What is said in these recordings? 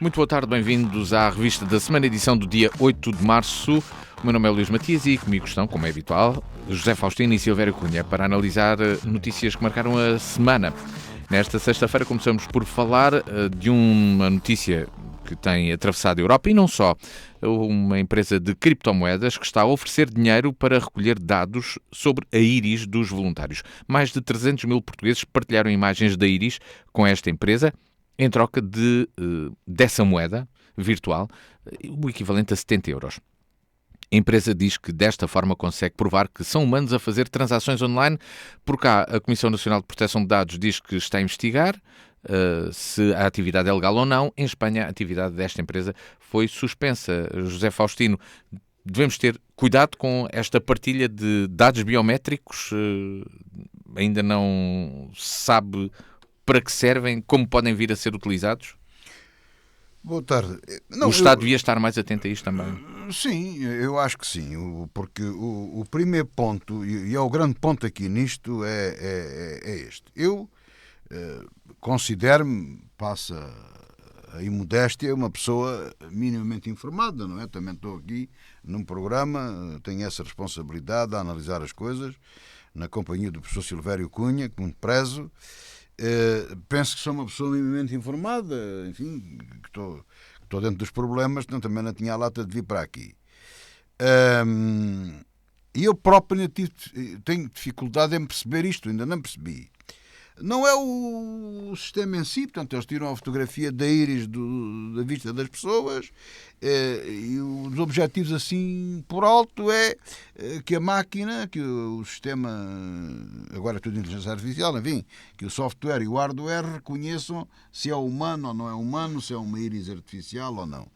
Muito boa tarde, bem-vindos à revista da semana, edição do dia 8 de março. O meu nome é Luís Matias e comigo estão, como é habitual, José Faustino e Silvério Cunha, para analisar notícias que marcaram a semana. Nesta sexta-feira começamos por falar de uma notícia que tem atravessado a Europa e não só. Uma empresa de criptomoedas que está a oferecer dinheiro para recolher dados sobre a íris dos voluntários. Mais de 300 mil portugueses partilharam imagens da íris com esta empresa em troca dessa moeda virtual, o equivalente a 70 euros. A empresa diz que desta forma consegue provar que são humanos a fazer transações online. Por cá, a Comissão Nacional de Proteção de Dados diz que está a investigar se a atividade é legal ou não. Em Espanha, a atividade desta empresa foi suspensa. José Faustino, devemos ter cuidado com esta partilha de dados biométricos? Ainda não se sabe para que servem, como podem vir a ser utilizados? Boa tarde. O Estado devia estar mais atento a isto também. Sim, eu acho que sim, porque o primeiro ponto, e é o grande ponto aqui nisto, é este. Eu considero-me, passa a imodéstia, uma pessoa minimamente informada, não é? Também estou aqui num programa, tenho essa responsabilidade de analisar as coisas, na companhia do professor Silvério Cunha, que muito prezo. Penso que sou uma pessoa minimamente informada, enfim, que estou dentro dos problemas, então também não tinha a lata de vir para aqui. E eu próprio tenho dificuldade em perceber isto, ainda não percebi. Não é o sistema em si, portanto, eles tiram a fotografia da íris da vista das pessoas e os objetivos assim por alto é que a máquina, que o sistema, agora é tudo inteligência artificial, enfim, que o software e o hardware reconheçam se é humano ou não é humano, se é uma íris artificial ou não.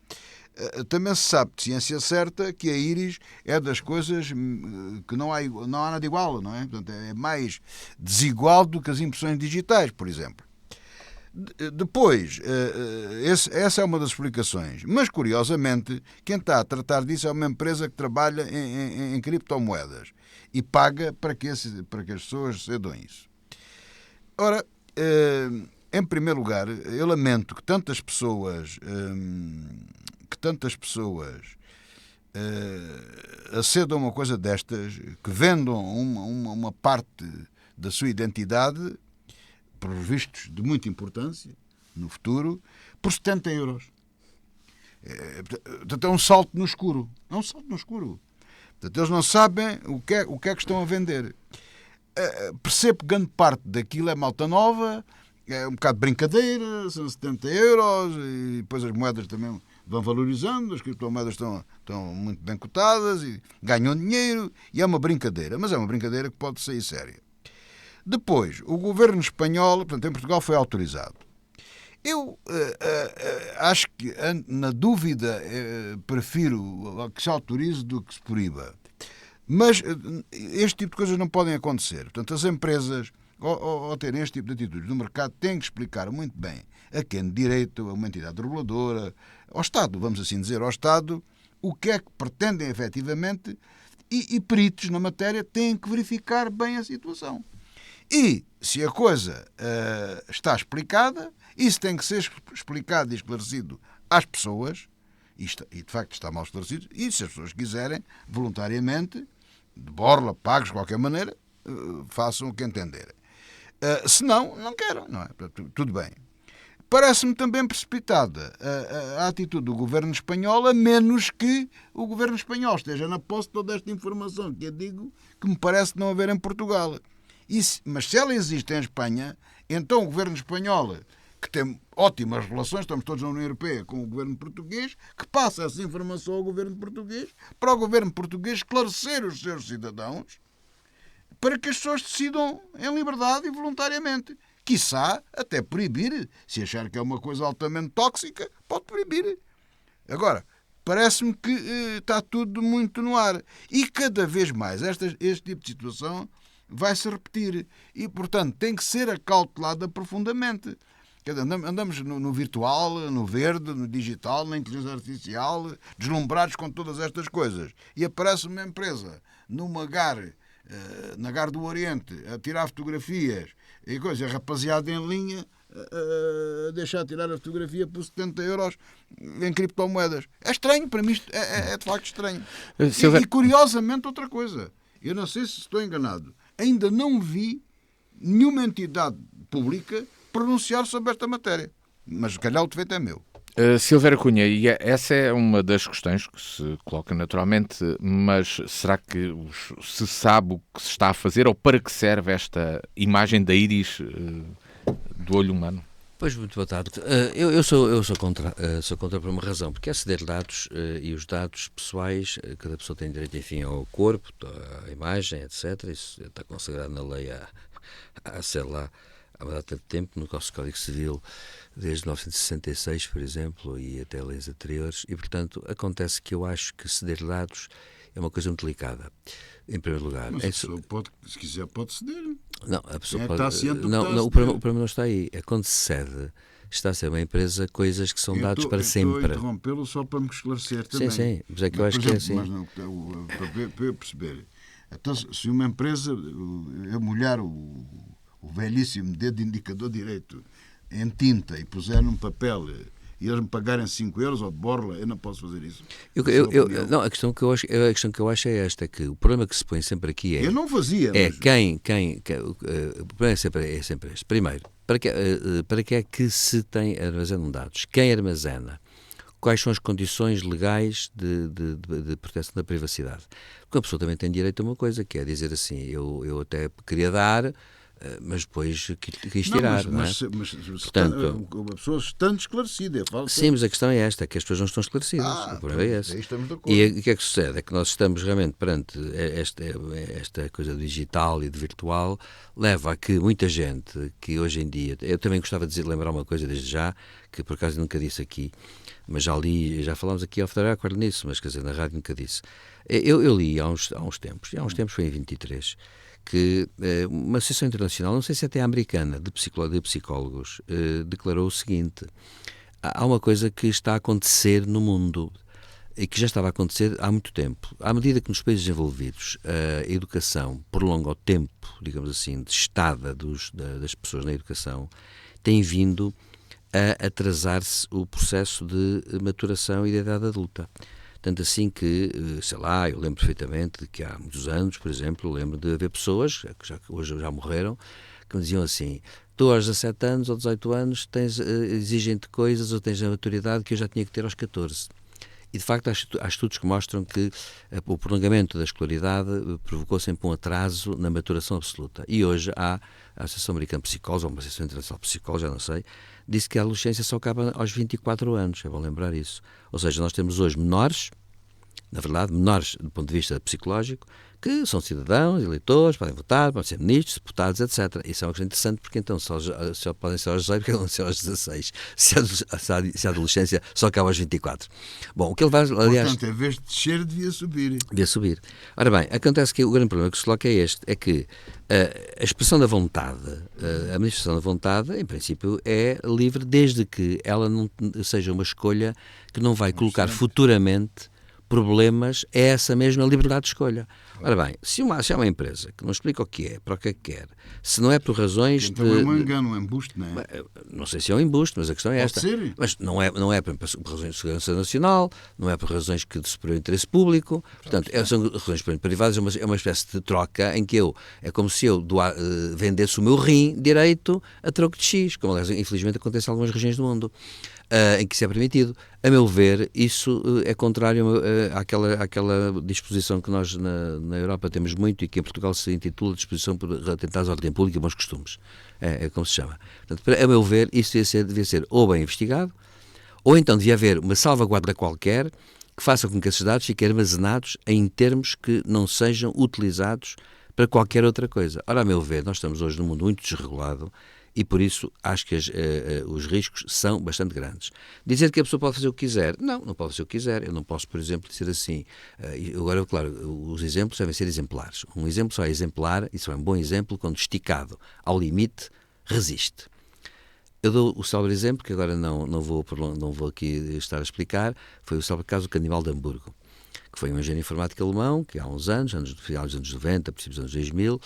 Também se sabe de ciência certa que a íris é das coisas que não há nada igual, não é? Portanto, é mais desigual do que as impressões digitais, por exemplo. Depois, essa é uma das explicações. Mas, curiosamente, quem está a tratar disso é uma empresa que trabalha em criptomoedas e paga para que as pessoas cedam isso. Ora, em primeiro lugar, eu lamento que tantas pessoas acedam a uma coisa destas, que vendam uma parte da sua identidade, por vistos de muita importância, no futuro, por 70 euros. Portanto, é um salto no escuro. É um salto no escuro. Portanto, eles não sabem o que é que estão a vender. Percebo que grande parte daquilo é malta nova, é um bocado de brincadeira, são 70 euros, e depois as moedas também vão valorizando, as criptomoedas estão muito bem cotadas e ganham dinheiro, e é uma brincadeira, mas é uma brincadeira que pode sair séria. Depois, o governo espanhol, portanto, em Portugal foi autorizado. Eu acho que, na dúvida, prefiro que se autorize do que se proíba. Mas este tipo de coisas não podem acontecer. Portanto, as empresas, ao terem este tipo de atitudes no mercado, têm que explicar muito bem a quem de direito, a uma entidade reguladora, ao Estado, vamos assim dizer, ao Estado, o que é que pretendem efetivamente, e peritos na matéria têm que verificar bem a situação. E se a coisa está explicada, isso tem que ser explicado e esclarecido às pessoas, e de facto está mal esclarecido, e se as pessoas quiserem, voluntariamente, de borla, pagos de qualquer maneira, façam o que entenderem. Se não, não queiram, não é? Tudo bem. Parece-me também precipitada a atitude do governo espanhol, a menos que o governo espanhol esteja na posse de toda esta informação que eu digo, que me parece não haver em Portugal. Mas se ela existe em Espanha, então o governo espanhol, que tem ótimas relações, estamos todos na União Europeia, com o governo português, que passa essa informação ao governo português, para o governo português esclarecer os seus cidadãos, para que as pessoas decidam em liberdade e voluntariamente. Quiçá até proibir, se achar que é uma coisa altamente tóxica, pode proibir. Agora, parece-me que está tudo muito no ar. E cada vez mais este tipo de situação vai-se repetir. E, portanto, tem que ser acautelada profundamente. Andamos no virtual, no verde, no digital, na inteligência artificial, deslumbrados com todas estas coisas. E aparece uma empresa numa na Gar do Oriente, a tirar fotografias e coisa, a rapaziada em linha a deixar tirar a fotografia por 70 euros em criptomoedas. É estranho, para mim é de facto estranho. E curiosamente outra coisa, eu não sei se estou enganado, ainda não vi nenhuma entidade pública pronunciar sobre esta matéria. Mas se calhar o defeito é meu. Silvério Cunha, e essa é uma das questões que se coloca naturalmente, mas será que se sabe o que se está a fazer ou para que serve esta imagem da íris do olho humano? Pois, muito boa tarde. Eu sou contra por uma razão, porque aceder dados e os dados pessoais, cada pessoa tem direito, enfim, ao corpo, à imagem, etc. Isso está consagrado na lei sei lá, há uma data de tempo, no nosso Código Civil, desde 1966, por exemplo, e até leis anteriores, e, portanto, acontece que eu acho que ceder dados é uma coisa muito delicada, em primeiro lugar. Mas a pessoa pode, se quiser, pode ceder. Não, a pessoa pode... o problema não está aí. É quando se ceder, está a ser uma empresa coisas que são dados para sempre. Estou a interrompê-lo só para me esclarecer também. Sim, mas é que eu acho que é assim. Mas não, para eu perceber, então, se uma empresa, eu molhar o velhíssimo dedo indicador direito em tinta e puser num papel e eles me pagarem 5 euros ou de borla, eu não posso fazer isso. Não, a questão que eu acho é esta, que o problema que se põe sempre aqui é... Eu não fazia. É mas... o problema é sempre este. Primeiro, para que é que se tem armazenam dados? Quem armazena? Quais são as condições legais de proteção da privacidade? Porque a pessoa também tem direito a uma coisa, que é dizer assim, eu até queria dar, mas depois quis tirar. Mas portanto, a pessoa estando esclarecida. Sim, mas a questão é esta, que as pessoas não estão esclarecidas. O problema é esse. E o que é que sucede? É que nós estamos realmente perante esta coisa digital e de virtual, leva a que muita gente que hoje em dia... Eu também gostava de lembrar uma coisa desde já, que por acaso nunca disse aqui, mas já falámos aqui ao Federal nisso, mas quer dizer, na rádio nunca disse. Eu li há uns tempos foi em 23, que uma associação internacional, não sei se até americana, de psicólogos, declarou o seguinte: há uma coisa que está a acontecer no mundo e que já estava a acontecer há muito tempo. À medida que nos países desenvolvidos a educação prolonga o tempo, digamos assim, de estada das pessoas na educação, tem vindo a atrasar-se o processo de maturação e de idade adulta. Tanto assim que, sei lá, eu lembro perfeitamente de que há muitos anos, por exemplo, lembro de haver pessoas, que hoje já morreram, que me diziam assim: tu aos 17 anos ou 18 anos exigem-te coisas ou tens a maturidade que eu já tinha que ter aos 14. E, de facto, há estudos que mostram que o prolongamento da escolaridade provocou sempre um atraso na maturação absoluta. E hoje a Associação Americana de Psicólogos, ou uma Associação Internacional de Psicólogos, já não sei, disse que a adolescência só acaba aos 24 anos. É bom lembrar isso. Ou seja, nós temos hoje menores, na verdade, menores do ponto de vista psicológico, que são cidadãos, eleitores, podem votar, podem ser ministros, deputados, etc. Isso é uma coisa interessante, porque então só podem ser aos 18, porque não ser aos 16. Se a adolescência só acaba aos 24. Bom, o que ele vai, aliás... Portanto, em vez de descer, devia subir. Devia subir. Ora bem, acontece que o grande problema que se coloca é este, é que a expressão da vontade, a manifestação da vontade, em princípio, é livre, desde que ela não seja uma escolha que não vai colocar futuramente problemas a essa mesma liberdade de escolha. Ora bem, se há uma empresa que não explica o que é, para o que é que quer, se não é por razões então é um engano, um embuste, não é? Não sei se é um embuste, mas a questão é esta. Pode ser. Mas não é por razões de segurança nacional, não é por razões de superior interesse público, portanto, são razões privadas, é uma espécie de troca em que é como se eu vendesse o meu rim direito a troco de X, como aliás, infelizmente acontece em algumas regiões do mundo. Em que isso é permitido. A meu ver, isso é contrário àquela disposição que nós na Europa temos muito e que em Portugal se intitula Disposição por Atentados à Ordem Pública e Bons Costumes. É como se chama. Portanto, a meu ver, isso devia ser ou bem investigado, ou então devia haver uma salvaguarda qualquer que faça com que esses dados fiquem armazenados em termos que não sejam utilizados para qualquer outra coisa. Ora, a meu ver, nós estamos hoje num mundo muito desregulado e por isso acho que os riscos são bastante grandes. Dizer que a pessoa pode fazer o que quiser, não pode fazer o que quiser. Eu não posso, por exemplo, dizer assim, agora, claro, os exemplos devem ser exemplares. Um exemplo só é exemplar, e só é um bom exemplo quando esticado ao limite, resiste. Eu dou o célebre exemplo, que agora não vou aqui estar a explicar, foi o célebre caso do Canibal de Hamburgo. que foi um engenheiro informático alemão, que há uns anos, final dos anos 90, princípios dos anos 2000,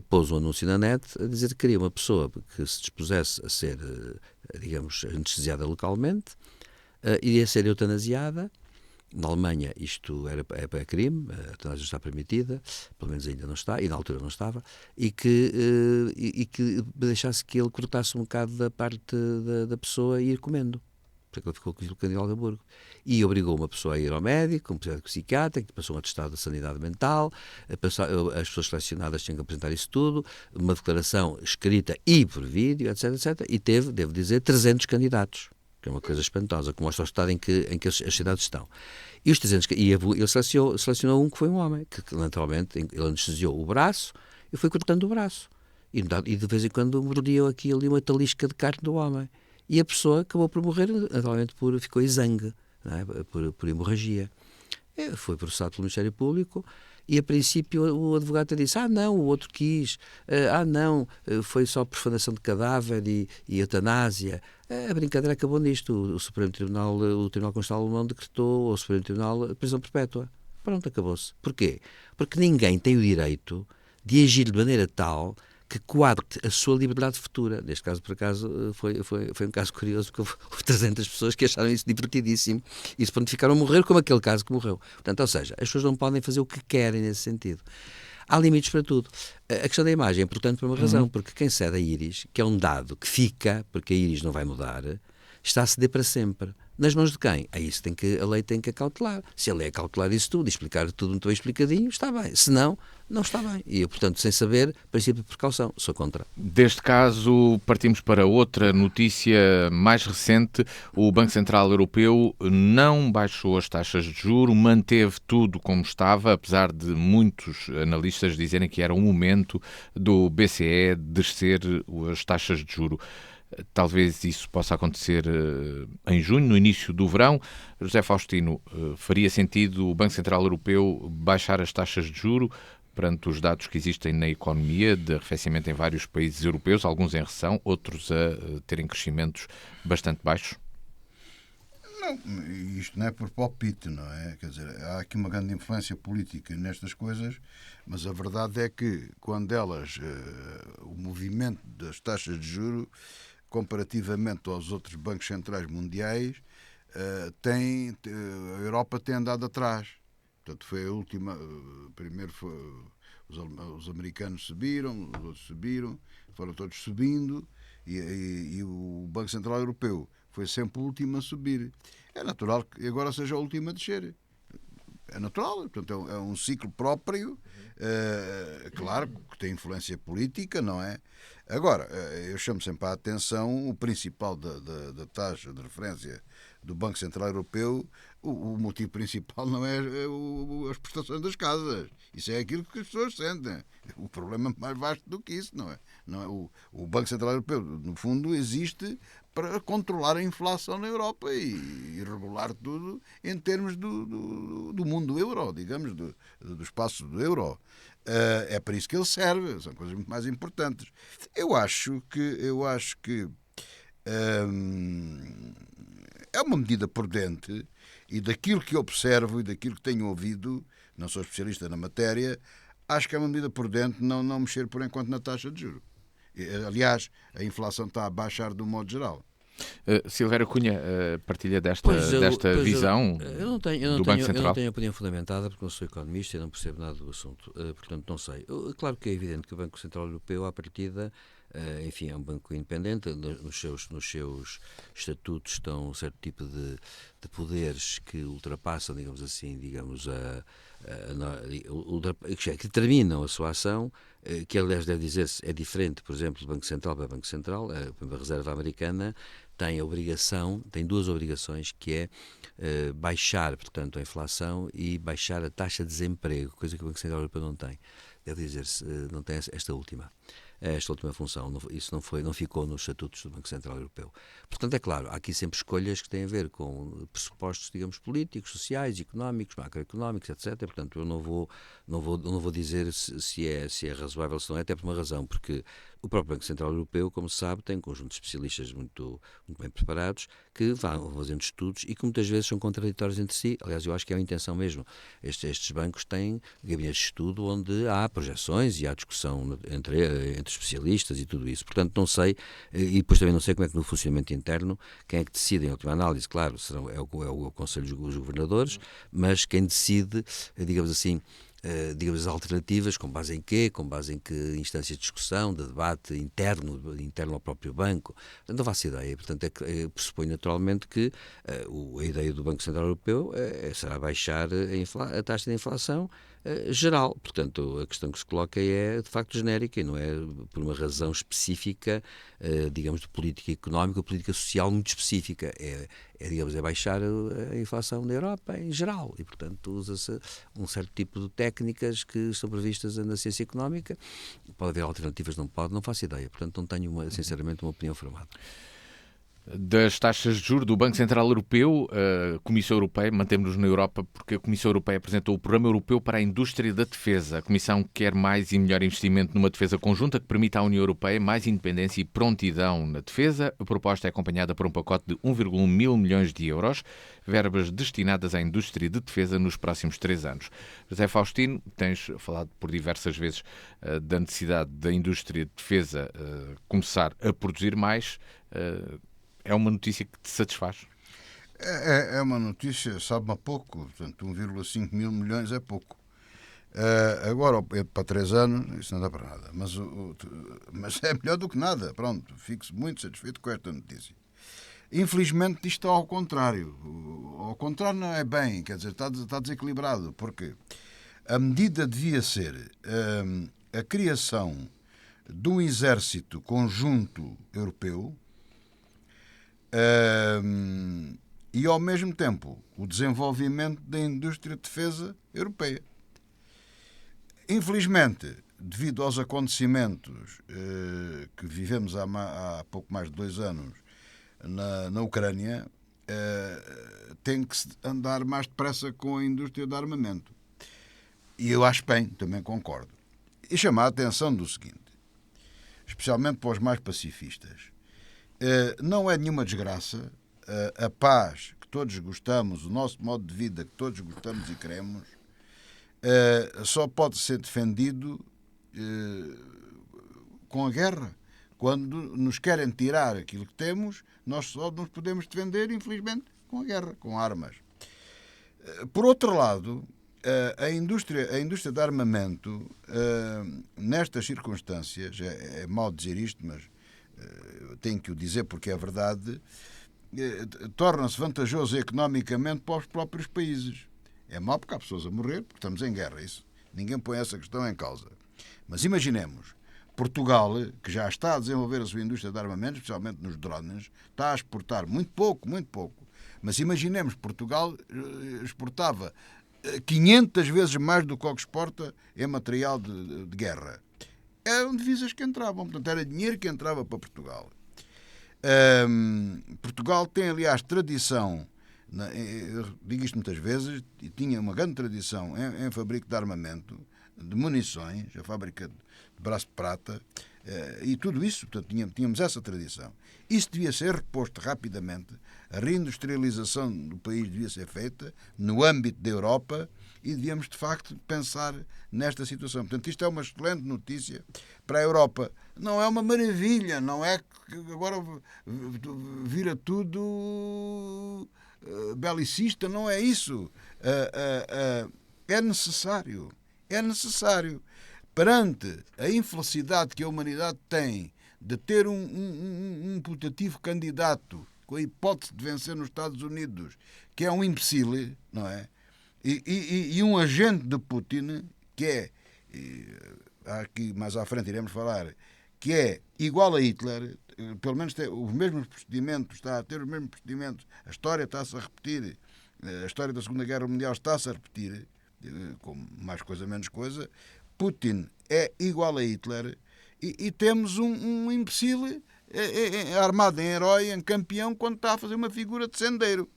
pôs um anúncio na net a dizer que queria uma pessoa que se dispusesse a ser, digamos, anestesiada localmente, iria ser eutanasiada. Na Alemanha isto é crime, a eutanásia está permitida, pelo menos ainda não está, e na altura não estava, e que deixasse que ele cortasse um bocado da parte da pessoa e ir comendo. Porque ele ficou com aquilo de Hamburgo. E obrigou uma pessoa a ir ao médico, um psiquiatra, que passou um atestado de sanidade mental, as pessoas selecionadas tinham que apresentar isso tudo, uma declaração escrita e por vídeo, etc, etc. E teve, devo dizer, 300 candidatos, que é uma coisa espantosa, que mostra o estado em que as cidades estão. E os 300, ele selecionou um que foi um homem, que naturalmente ele anestesiou o braço e foi cortando o braço. E de vez em quando mordia aqui ali uma talisca de carne do homem. E a pessoa acabou por morrer, naturalmente ficou exangue, não é? por hemorragia. Foi processado pelo Ministério Público e, a princípio, o advogado disse: não, o outro quis, não, foi só profanação de cadáver e eutanásia. A brincadeira acabou nisto. O Supremo Tribunal, o Tribunal Constitucional Alemão decretou ao Supremo Tribunal prisão perpétua. Pronto, acabou-se. Porquê? Porque ninguém tem o direito de agir de maneira tal que coarte a sua liberdade futura. Neste caso, por acaso, foi um caso curioso, porque houve 300 pessoas que acharam isso divertidíssimo e se prontificaram a morrer, como aquele caso que morreu. Portanto, ou seja, as pessoas não podem fazer o que querem nesse sentido. Há limites para tudo. A questão da imagem é importante por uma razão, porque quem cede a íris, que é um dado que fica, porque a íris não vai mudar, está a ceder para sempre. Nas mãos de quem? Isso a lei tem que acautelar. Se a lei acautelar isso tudo e explicar tudo muito bem explicadinho, está bem. Se não, não está bem. E eu, portanto, sem saber, princípio de precaução, sou contra. Deste caso, partimos para outra notícia mais recente. O Banco Central Europeu não baixou as taxas de juros, manteve tudo como estava, apesar de muitos analistas dizerem que era o momento do BCE descer as taxas de juros. Talvez isso possa acontecer em junho, no início do verão. José Faustino, faria sentido o Banco Central Europeu baixar as taxas de juros perante os dados que existem na economia de arrefecimento em vários países europeus, alguns em recessão, outros a terem crescimentos bastante baixos? Não, isto não é por palpite, não é? Quer dizer, há aqui uma grande influência política nestas coisas, mas a verdade é que quando o movimento das taxas de juros comparativamente aos outros bancos centrais mundiais, a Europa tem andado atrás. Portanto, foi a última. Primeiro os americanos subiram, os outros subiram, foram todos subindo, e o Banco Central Europeu foi sempre o último a subir. É natural que agora seja o último a descer. É natural, portanto, é um ciclo próprio, claro que tem influência política, não é? Agora, eu chamo sempre a atenção o principal da taxa de referência do Banco Central Europeu. O motivo principal não é as prestações das casas. Isso é aquilo que as pessoas sentem. O problema é mais vasto do que isso, não é? O Banco Central Europeu, no fundo, existe para controlar a inflação na Europa e regular tudo em termos do mundo euro, digamos, do espaço do euro. É para isso que ele serve, são coisas muito mais importantes. Eu acho que é uma medida prudente e daquilo que observo e daquilo que tenho ouvido, não sou especialista na matéria, acho que é uma medida prudente não mexer por enquanto na taxa de juros. Aliás, a inflação está a baixar de um modo geral. Silvério Cunha partilha desta visão do Banco Central? Eu não tenho opinião fundamentada porque não sou economista e não percebo nada do assunto, portanto não sei. Claro que é evidente que o Banco Central Europeu, à partida, enfim, é um banco independente, nos seus estatutos estão um certo tipo de poderes que ultrapassam, digamos assim, que determinam a sua ação, que aliás deve dizer-se é diferente, por exemplo, do Banco Central para o Banco Central. A Reserva Americana tem duas obrigações, que é baixar, portanto, a inflação e baixar a taxa de desemprego, coisa que o Banco Central Europeu não tem. Deve dizer-se, não tem esta última. a esta última função. Isso não ficou nos estatutos do Banco Central Europeu. Portanto, é claro, há aqui sempre escolhas que têm a ver com pressupostos, digamos, políticos, sociais, económicos, macroeconómicos, etc. Portanto, eu não vou dizer se é razoável ou se não é, até por uma razão, porque o próprio Banco Central Europeu, como se sabe, tem um conjunto de especialistas muito bem preparados que vão fazendo estudos e que muitas vezes são contraditórios entre si. Aliás, eu acho que é a intenção mesmo. Estes bancos têm gabinetes de estudo onde há projeções e há discussão entre especialistas e tudo isso. Portanto, não sei, e depois também não sei como é que no funcionamento interno, quem é que decide em última análise, claro, é o Conselho dos Governadores, mas quem decide, digamos assim, digamos, alternativas, com base em quê? Com base em que instâncias de discussão, de debate interno ao próprio banco? Portanto, não faço ideia. Portanto, pressupõe naturalmente que a ideia do Banco Central Europeu será baixar a taxa de inflação geral. Portanto, a questão que se coloca é, de facto, genérica e não é por uma razão específica, digamos, de política económica ou política social muito específica. Digamos, é baixar a inflação na Europa em geral e, portanto, usa-se um certo tipo de técnicas que estão previstas na ciência económica. Pode haver alternativas, não pode, não faço ideia. Portanto, não tenho, sinceramente, uma opinião formada. Das taxas de juros do Banco Central Europeu, a Comissão Europeia, mantemos-nos na Europa porque a Comissão Europeia apresentou o Programa Europeu para a Indústria da Defesa. A Comissão quer mais e melhor investimento numa defesa conjunta que permita à União Europeia mais independência e prontidão na defesa. A proposta é acompanhada por um pacote de 1,1 mil milhões de euros, verbas destinadas à indústria de defesa nos próximos 3 anos. José Faustino, tens falado por diversas vezes da necessidade da indústria de defesa começar a produzir mais. É uma notícia que te satisfaz? É uma notícia, sabe-me a pouco, portanto 1,5 mil milhões é pouco. Agora, para 3 anos, isso não dá para nada, mas é melhor do que nada, pronto, fico muito satisfeito com esta notícia. Infelizmente isto está ao contrário não é bem, quer dizer, está desequilibrado, porque a medida devia ser a criação de um exército conjunto europeu, e ao mesmo tempo o desenvolvimento da indústria de defesa europeia. Infelizmente, devido aos acontecimentos que vivemos há pouco mais de 2 anos na Ucrânia, tem que se andar mais depressa com a indústria de armamento. E eu acho bem, também concordo. E chamar a atenção do seguinte, especialmente para os mais pacifistas. Não é nenhuma desgraça a paz que todos gostamos, o nosso modo de vida que todos gostamos e queremos, só pode ser defendido com a guerra. Quando nos querem tirar aquilo que temos, nós só nos podemos defender, infelizmente, com a guerra, com armas. Por outro lado, a indústria de armamento, nestas circunstâncias, é mau dizer isto, mas tenho que o dizer porque é verdade, torna-se vantajoso economicamente para os próprios países. É mau porque há pessoas a morrer, porque estamos em guerra, isso. Ninguém põe essa questão em causa. Mas imaginemos, Portugal, que já está a desenvolver a sua indústria de armamentos, especialmente nos drones, está a exportar muito pouco, mas imaginemos, Portugal exportava 500 vezes mais do que o que exporta em material de guerra. Eram divisas que entravam, portanto era dinheiro que entrava para Portugal. Portugal tem, aliás, tradição, eu digo isto muitas vezes, e tinha uma grande tradição em fabrico de armamento, de munições, a fábrica de braço de prata, e tudo isso, portanto tínhamos essa tradição. Isso devia ser reposto rapidamente, a reindustrialização do país devia ser feita no âmbito da Europa e devíamos, de facto, pensar nesta situação. Portanto, isto é uma excelente notícia para a Europa. Não é uma maravilha, não é que agora vira tudo belicista, não é isso. É necessário. Perante a infelicidade que a humanidade tem de ter um putativo candidato com a hipótese de vencer nos Estados Unidos, que é um imbecile, não é? E um agente de Putin, que é, aqui mais à frente iremos falar, que é igual a Hitler, pelo menos tem os mesmos procedimentos, está a ter os mesmos procedimentos, a história está-se a repetir, a história da Segunda Guerra Mundial está-se a repetir, com mais coisa, menos coisa. Putin é igual a Hitler e temos um imbecile armado em herói, em campeão, quando está a fazer uma figura de sendeiro.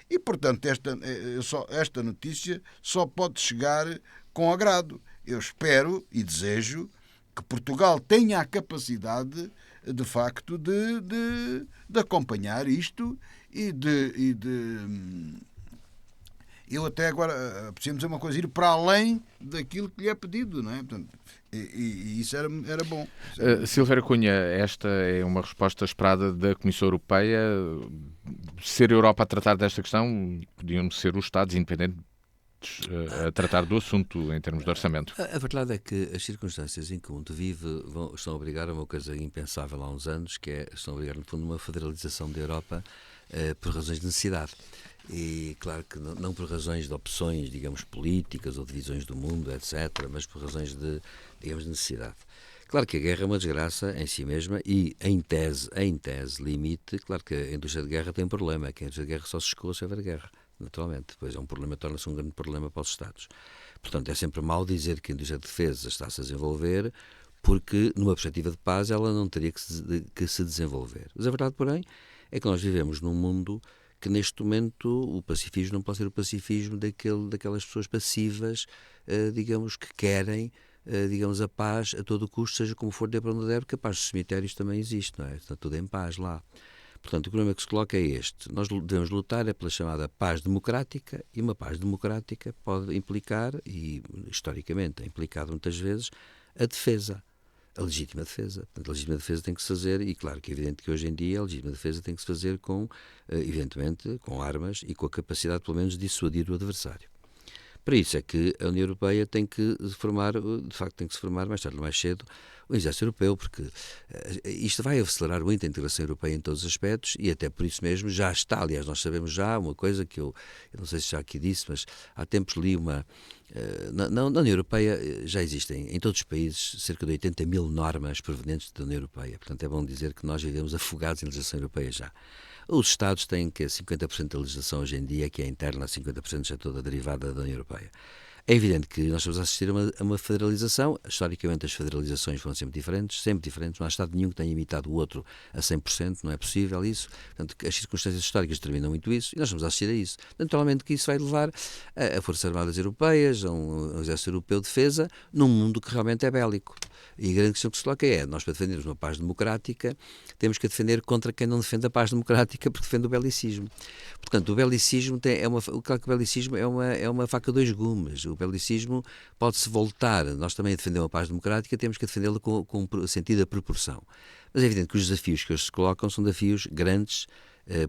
E, portanto, esta notícia só pode chegar com agrado. Eu espero e desejo que Portugal tenha a capacidade, de facto, de acompanhar isto e eu até agora, preciso dizer uma coisa, ir para além daquilo que lhe é pedido, não é? Portanto, e isso era bom. Silvério Cunha, esta é uma resposta esperada da Comissão Europeia. Ser a Europa a tratar desta questão, podiam ser os Estados independentes a tratar do assunto em termos de orçamento. A verdade é que as circunstâncias em que o mundo vive estão a obrigar a uma coisa impensável há uns anos, que estão a obrigar, no fundo, uma federalização da Europa por razões de necessidade. E claro que não por razões de opções, digamos, políticas ou de visões do mundo, etc., mas por razões de, digamos, de necessidade. Claro que a guerra é uma desgraça em si mesma e, em tese limite, claro que a indústria de guerra tem um problema, é que a indústria de guerra só se escoa se houver guerra, naturalmente. Depois é um problema, torna-se um grande problema para os Estados. Portanto, é sempre mau dizer que a indústria de defesa está-se a desenvolver, porque, numa perspectiva de paz, ela não teria que se desenvolver. Mas a verdade, porém, é que nós vivemos num mundo que neste momento o pacifismo não pode ser o pacifismo daquelas pessoas passivas, digamos, que querem, digamos, a paz a todo custo, seja como for, de para onde der, porque a paz dos cemitérios também existe, não é? Está tudo em paz lá. Portanto, o problema que se coloca é este. Nós devemos lutar pela chamada paz democrática, e uma paz democrática pode implicar, e historicamente tem implicado muitas vezes, a defesa. A legítima defesa. Portanto, a legítima defesa tem que se fazer, e claro que é evidente que hoje em dia a legítima defesa tem que se fazer com, evidentemente, com armas e com a capacidade, pelo menos, de dissuadir o adversário. Para isso é que a União Europeia tem que formar, de facto tem que se formar mais tarde ou mais cedo, o exército europeu, porque isto vai acelerar muito a integração europeia em todos os aspectos e até por isso mesmo já está, aliás, nós sabemos já uma coisa que eu não sei se já aqui disse, mas há tempos li uma... Na União Europeia já existem em todos os países cerca de 80 mil normas provenientes da União Europeia, portanto é bom dizer que nós vivemos afogados em legislação europeia já. Os Estados têm que 50% da legislação hoje em dia, que é interna, 50% já toda derivada da União Europeia. É evidente que nós estamos a assistir a uma federalização. Historicamente as federalizações foram sempre diferentes, não há Estado nenhum que tenha imitado o outro a 100%, não é possível isso. Portanto, as circunstâncias históricas determinam muito isso e nós estamos a assistir a isso. Naturalmente que isso vai levar a Forças Armadas Europeias, a um Exército Europeu de Defesa, num mundo que realmente é bélico. E a grande questão que se coloca é, nós para defendermos uma paz democrática, temos que defender contra quem não defende a paz democrática porque defende o belicismo. Portanto, o belicismo claro que o belicismo é uma faca de dois gumes. O belicismo pode-se voltar. Nós também a defender uma paz democrática temos que defendê-la com sentido da proporção. Mas é evidente que os desafios que eles se colocam são desafios grandes,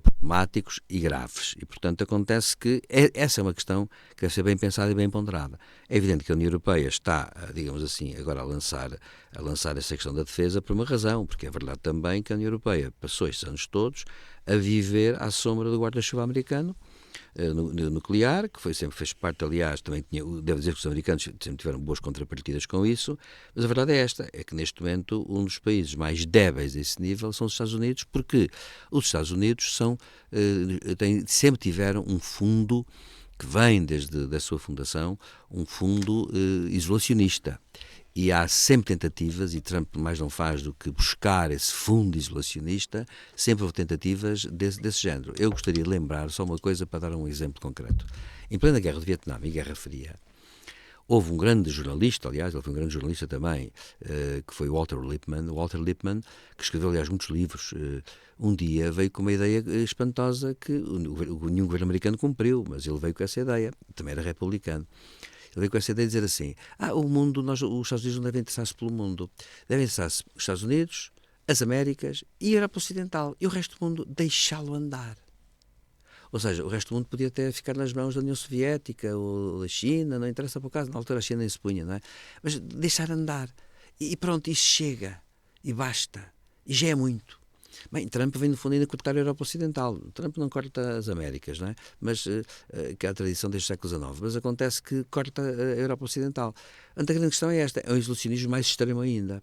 problemáticos e graves. E, portanto, acontece que essa é uma questão que deve ser bem pensada e bem ponderada. É evidente que a União Europeia está, digamos assim, agora a lançar essa questão da defesa por uma razão, porque é verdade também que a União Europeia passou estes anos todos a viver à sombra do guarda-chuva americano, nuclear, que sempre fez parte, aliás, também devo dizer que os americanos sempre tiveram boas contrapartidas com isso, mas a verdade é esta, é que neste momento um dos países mais débeis a esse nível são os Estados Unidos, porque os Estados Unidos sempre tiveram um fundo que vem desde a sua fundação, um fundo isolacionista. E há sempre tentativas, e Trump mais não faz do que buscar esse fundo isolacionista, sempre houve tentativas desse género. Eu gostaria de lembrar só uma coisa para dar um exemplo concreto. Em plena Guerra do Vietnã e Guerra Fria, houve um grande jornalista, aliás, ele foi um grande jornalista também, que foi Walter Lippmann, que escreveu, aliás, muitos livros. Um dia veio com uma ideia espantosa que nenhum governo americano cumpriu, mas ele veio com essa ideia, também era republicano. Ele veio com essa ideia de dizer assim, o mundo, os Estados Unidos não devem interessar-se pelo mundo. Devem interessar-se os Estados Unidos, as Américas e a Europa Ocidental. E o resto do mundo deixá-lo andar. Ou seja, o resto do mundo podia até ficar nas mãos da União Soviética ou da China, não interessa por acaso, na altura a China nem se punha, não é? Mas deixar andar. E pronto, isso chega. E basta. E já é muito. Bem, Trump vem no fundo ainda cortar a Europa Ocidental. Trump não corta as Américas, não é? Mas, que é a tradição desde o século XIX. Mas acontece que corta a Europa Ocidental. A grande questão é esta, é um isolacionismo mais extremo ainda.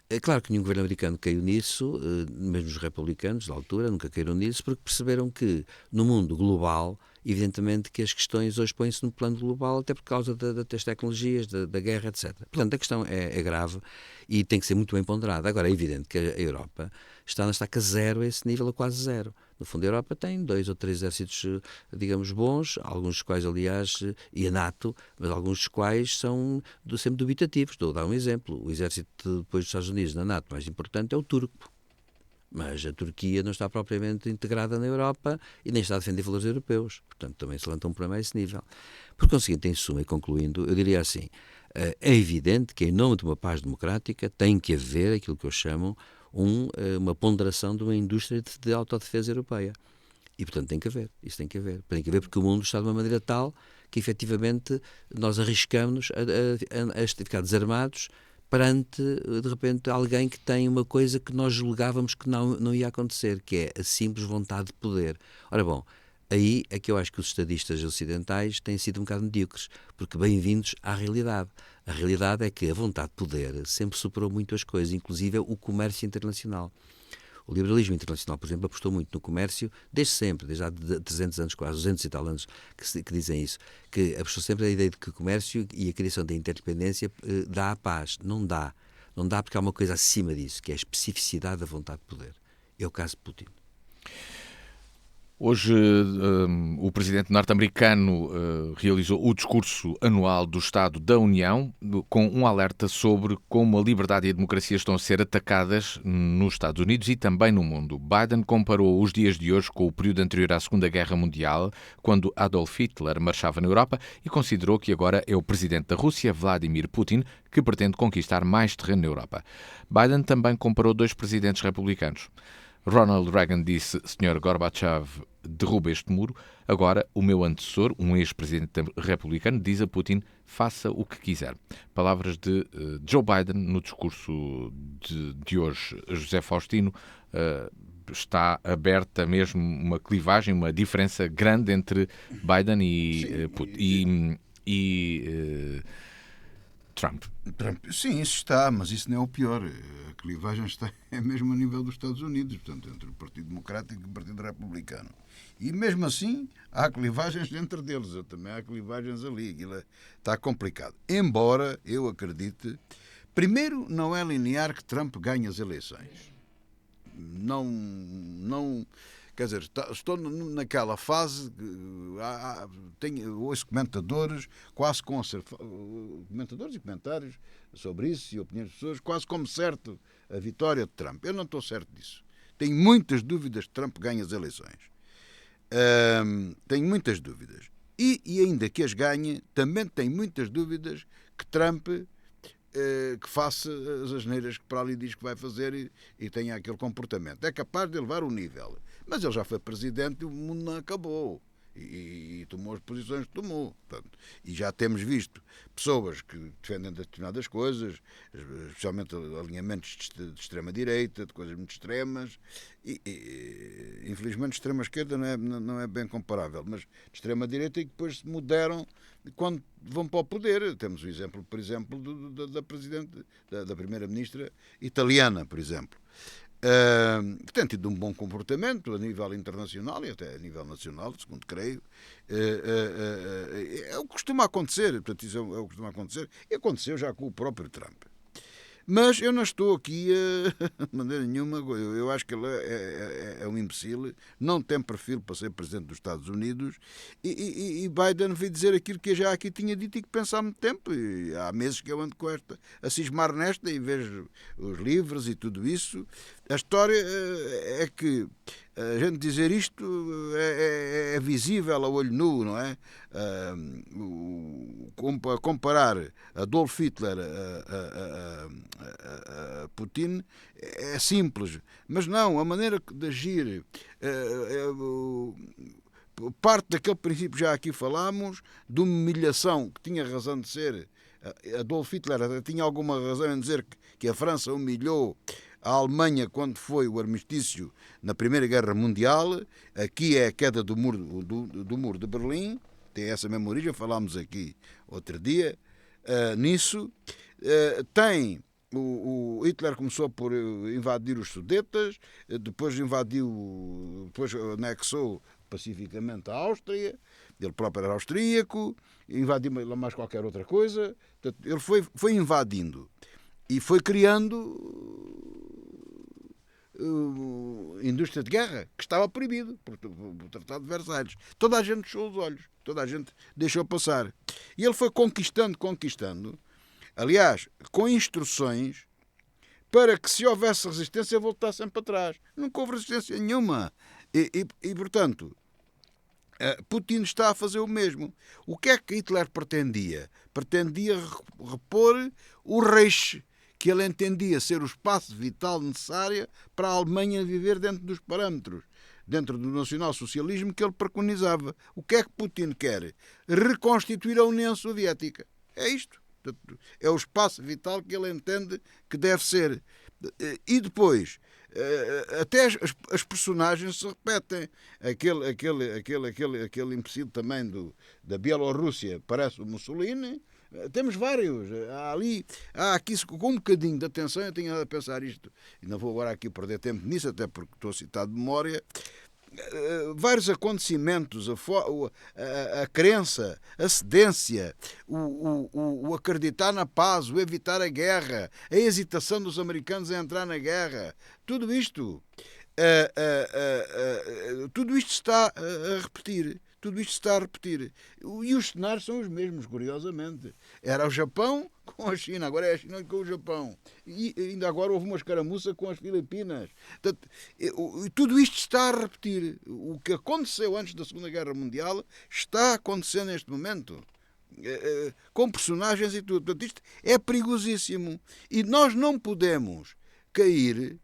É claro que nenhum governo americano caiu nisso, mesmo os republicanos da altura nunca caíram nisso, porque perceberam que no mundo global evidentemente que as questões hoje põem-se no plano global, até por causa das tecnologias, da guerra, etc. Portanto, a questão é grave e tem que ser muito bem ponderada. Agora, é evidente que a Europa está na estaca zero a esse nível, a quase zero. No fundo, a Europa tem 2 ou 3 exércitos, digamos, bons, alguns dos quais, aliás, e a NATO, mas alguns dos quais são sempre dubitativos. Estou a dar um exemplo. O exército depois dos Estados Unidos na NATO mais importante é o turco. Mas a Turquia não está propriamente integrada na Europa e nem está a defender valores europeus. Portanto, também se levanta um problema a esse nível. Por conseguinte, em suma e concluindo, eu diria assim, é evidente que em nome de uma paz democrática tem que haver aquilo que eu chamo uma ponderação de uma indústria de autodefesa europeia. E, portanto, tem que haver. Isso tem que haver. Tem que haver porque o mundo está de uma maneira tal que, efetivamente, nós arriscamos a ficar desarmados perante, de repente, alguém que tem uma coisa que nós julgávamos que não ia acontecer, que é a simples vontade de poder. Ora bom, aí é que eu acho que os estadistas ocidentais têm sido um bocado medíocres, porque bem-vindos à realidade. A realidade é que a vontade de poder sempre superou muito as coisas, inclusive o comércio internacional. O liberalismo internacional, por exemplo, apostou muito no comércio, desde sempre, desde há 300 anos, quase 200 e tal anos que dizem isso, que apostou sempre a ideia de que o comércio e a criação da interdependência dá a paz. Não dá. Não dá porque há uma coisa acima disso, que é a especificidade da vontade de poder. É o caso de Putin. Hoje, o presidente norte-americano realizou o discurso anual do Estado da União com um alerta sobre como a liberdade e a democracia estão a ser atacadas nos Estados Unidos e também no mundo. Biden comparou os dias de hoje com o período anterior à Segunda Guerra Mundial, quando Adolf Hitler marchava na Europa, e considerou que agora é o presidente da Rússia, Vladimir Putin, que pretende conquistar mais terreno na Europa. Biden também comparou 2 presidentes republicanos. Ronald Reagan disse: Sr. Gorbachev, derruba este muro. Agora, o meu antecessor, um ex-presidente republicano, diz a Putin: faça o que quiser. Palavras de Joe Biden no discurso de hoje. José Faustino, está aberta mesmo uma clivagem, uma diferença grande entre Biden e Trump. Sim, isso está, mas isso não é o pior. A clivagem está mesmo a nível dos Estados Unidos, portanto, entre o Partido Democrático e o Partido Republicano. E mesmo assim, há clivagens dentro deles, também há clivagens ali. Aquilo está complicado. Embora eu acredite, primeiro, não é linear que Trump ganhe as eleições. Não. Quer dizer, estou naquela fase, ouço comentadores, comentadores e comentários sobre isso e opiniões de pessoas, quase como certo a vitória de Trump. Eu não estou certo disso. Tenho muitas dúvidas que Trump ganhe as eleições. Tenho muitas dúvidas. E ainda que as ganhe, também tenho muitas dúvidas que Trump que faça as asneiras que para ali diz que vai fazer e tenha aquele comportamento. É capaz de elevar o nível. Mas ele já foi presidente e o mundo não acabou. E tomou as posições que tomou. Portanto, e já temos visto pessoas que defendem determinadas coisas, especialmente alinhamentos de extrema-direita, de coisas muito extremas. Infelizmente, extrema-esquerda não é bem comparável, mas de extrema-direita e que depois se moderam quando vão para o poder. Temos o exemplo, por exemplo, da primeira-ministra italiana, por exemplo. Que tem tido um bom comportamento a nível internacional e até a nível nacional, segundo creio. É o que costuma acontecer, portanto, isso é o que costuma acontecer, e aconteceu já com o próprio Trump. Mas eu não estou aqui de maneira nenhuma. Eu acho que ele é um imbecil, não tem perfil para ser presidente dos Estados Unidos e Biden veio dizer aquilo que eu já aqui tinha dito e que penso há muito tempo. E há meses que eu ando com a cismar nesta e vejo os livros e tudo isso. A história é que a gente dizer isto é visível a olho nu, não é? Comparar Adolf Hitler a Putin é simples, mas não, a maneira de agir parte daquele princípio já aqui falámos, de humilhação que tinha razão de ser. Adolf Hitler tinha alguma razão em dizer que a França humilhou a Alemanha quando foi o armistício na Primeira Guerra Mundial. Aqui é a queda do muro de Berlim, tem essa mesma origem, falámos aqui outro dia nisso. Tem o Hitler começou por invadir os Sudetas, depois anexou pacificamente a Áustria, ele próprio era austríaco, invadiu mais qualquer outra coisa. Portanto, ele foi invadindo e foi criando indústria de guerra, que estava proibido por Tratado de Versalhes. Toda a gente fechou os olhos, toda a gente deixou passar. E ele foi conquistando, aliás, com instruções para que, se houvesse resistência, voltassem para trás. Nunca houve resistência nenhuma. E portanto, Putin está a fazer o mesmo. O que é que Hitler pretendia? Pretendia repor o Reich, que ele entendia ser o espaço vital necessário para a Alemanha viver dentro dos parâmetros, dentro do nacionalsocialismo que ele preconizava. O que é que Putin quer? Reconstituir a União Soviética. É isto. É o espaço vital que ele entende que deve ser. E depois, até as personagens se repetem. Aquele imbecil também da Bielorrússia parece o Mussolini. Temos vários. Há aqui, com um bocadinho de atenção, eu tenho a pensar isto, e não vou agora aqui perder tempo nisso, até porque estou a citar de memória, vários acontecimentos, a crença, a cedência, o acreditar na paz, o evitar a guerra, a hesitação dos americanos em entrar na guerra, tudo isto está a repetir. Tudo isto se está a repetir. E os cenários são os mesmos, curiosamente. Era o Japão com a China, agora é a China com o Japão. E ainda agora houve uma escaramuça com as Filipinas. Portanto, tudo isto está a repetir. O que aconteceu antes da Segunda Guerra Mundial está acontecendo neste momento. Com personagens e tudo. Portanto, isto é perigosíssimo. E nós não podemos cair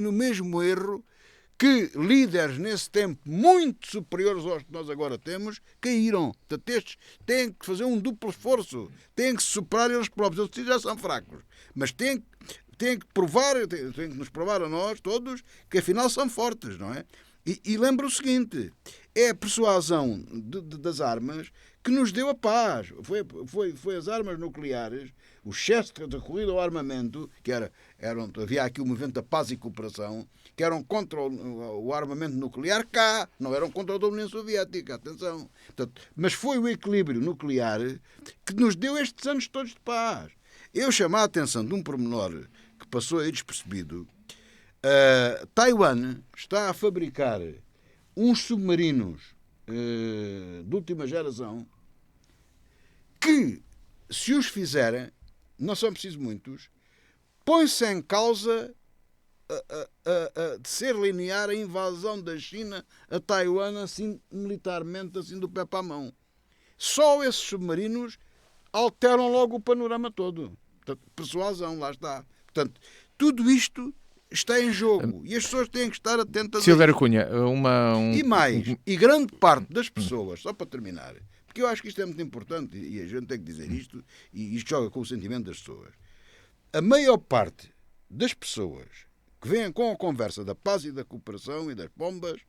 no mesmo erro que líderes nesse tempo muito superiores aos que nós agora temos caíram. Portanto, estes têm que fazer um duplo esforço, têm que se superar eles próprios. Eles já são fracos, mas têm que nos provar a nós todos que afinal são fortes, não é? E lembra o seguinte, é a persuasão das armas que nos deu a paz. Foi as armas nucleares, o excesso de corrida ao armamento, que havia aqui o movimento da paz e cooperação, que eram contra o armamento nuclear cá, não eram contra a União Soviética, atenção. Portanto, mas foi o equilíbrio nuclear que nos deu estes anos todos de paz. Eu chamo a atenção de um pormenor que passou aí despercebido. Taiwan está a fabricar uns submarinos de última geração que, se os fizerem, não são precisos muitos, põe-se em causa de ser linear a invasão da China a Taiwan, assim, militarmente, assim, do pé para a mão. Só esses submarinos alteram logo o panorama todo. Portanto, persuasão, lá está. Portanto, tudo isto está em jogo e as pessoas têm que estar atentas. Silvério Cunha, e grande parte das pessoas, só para terminar, porque eu acho que isto é muito importante e a gente tem que dizer isto, e isto joga com o sentimento das pessoas. A maior parte das pessoas que vêm com a conversa da paz e da cooperação e das bombas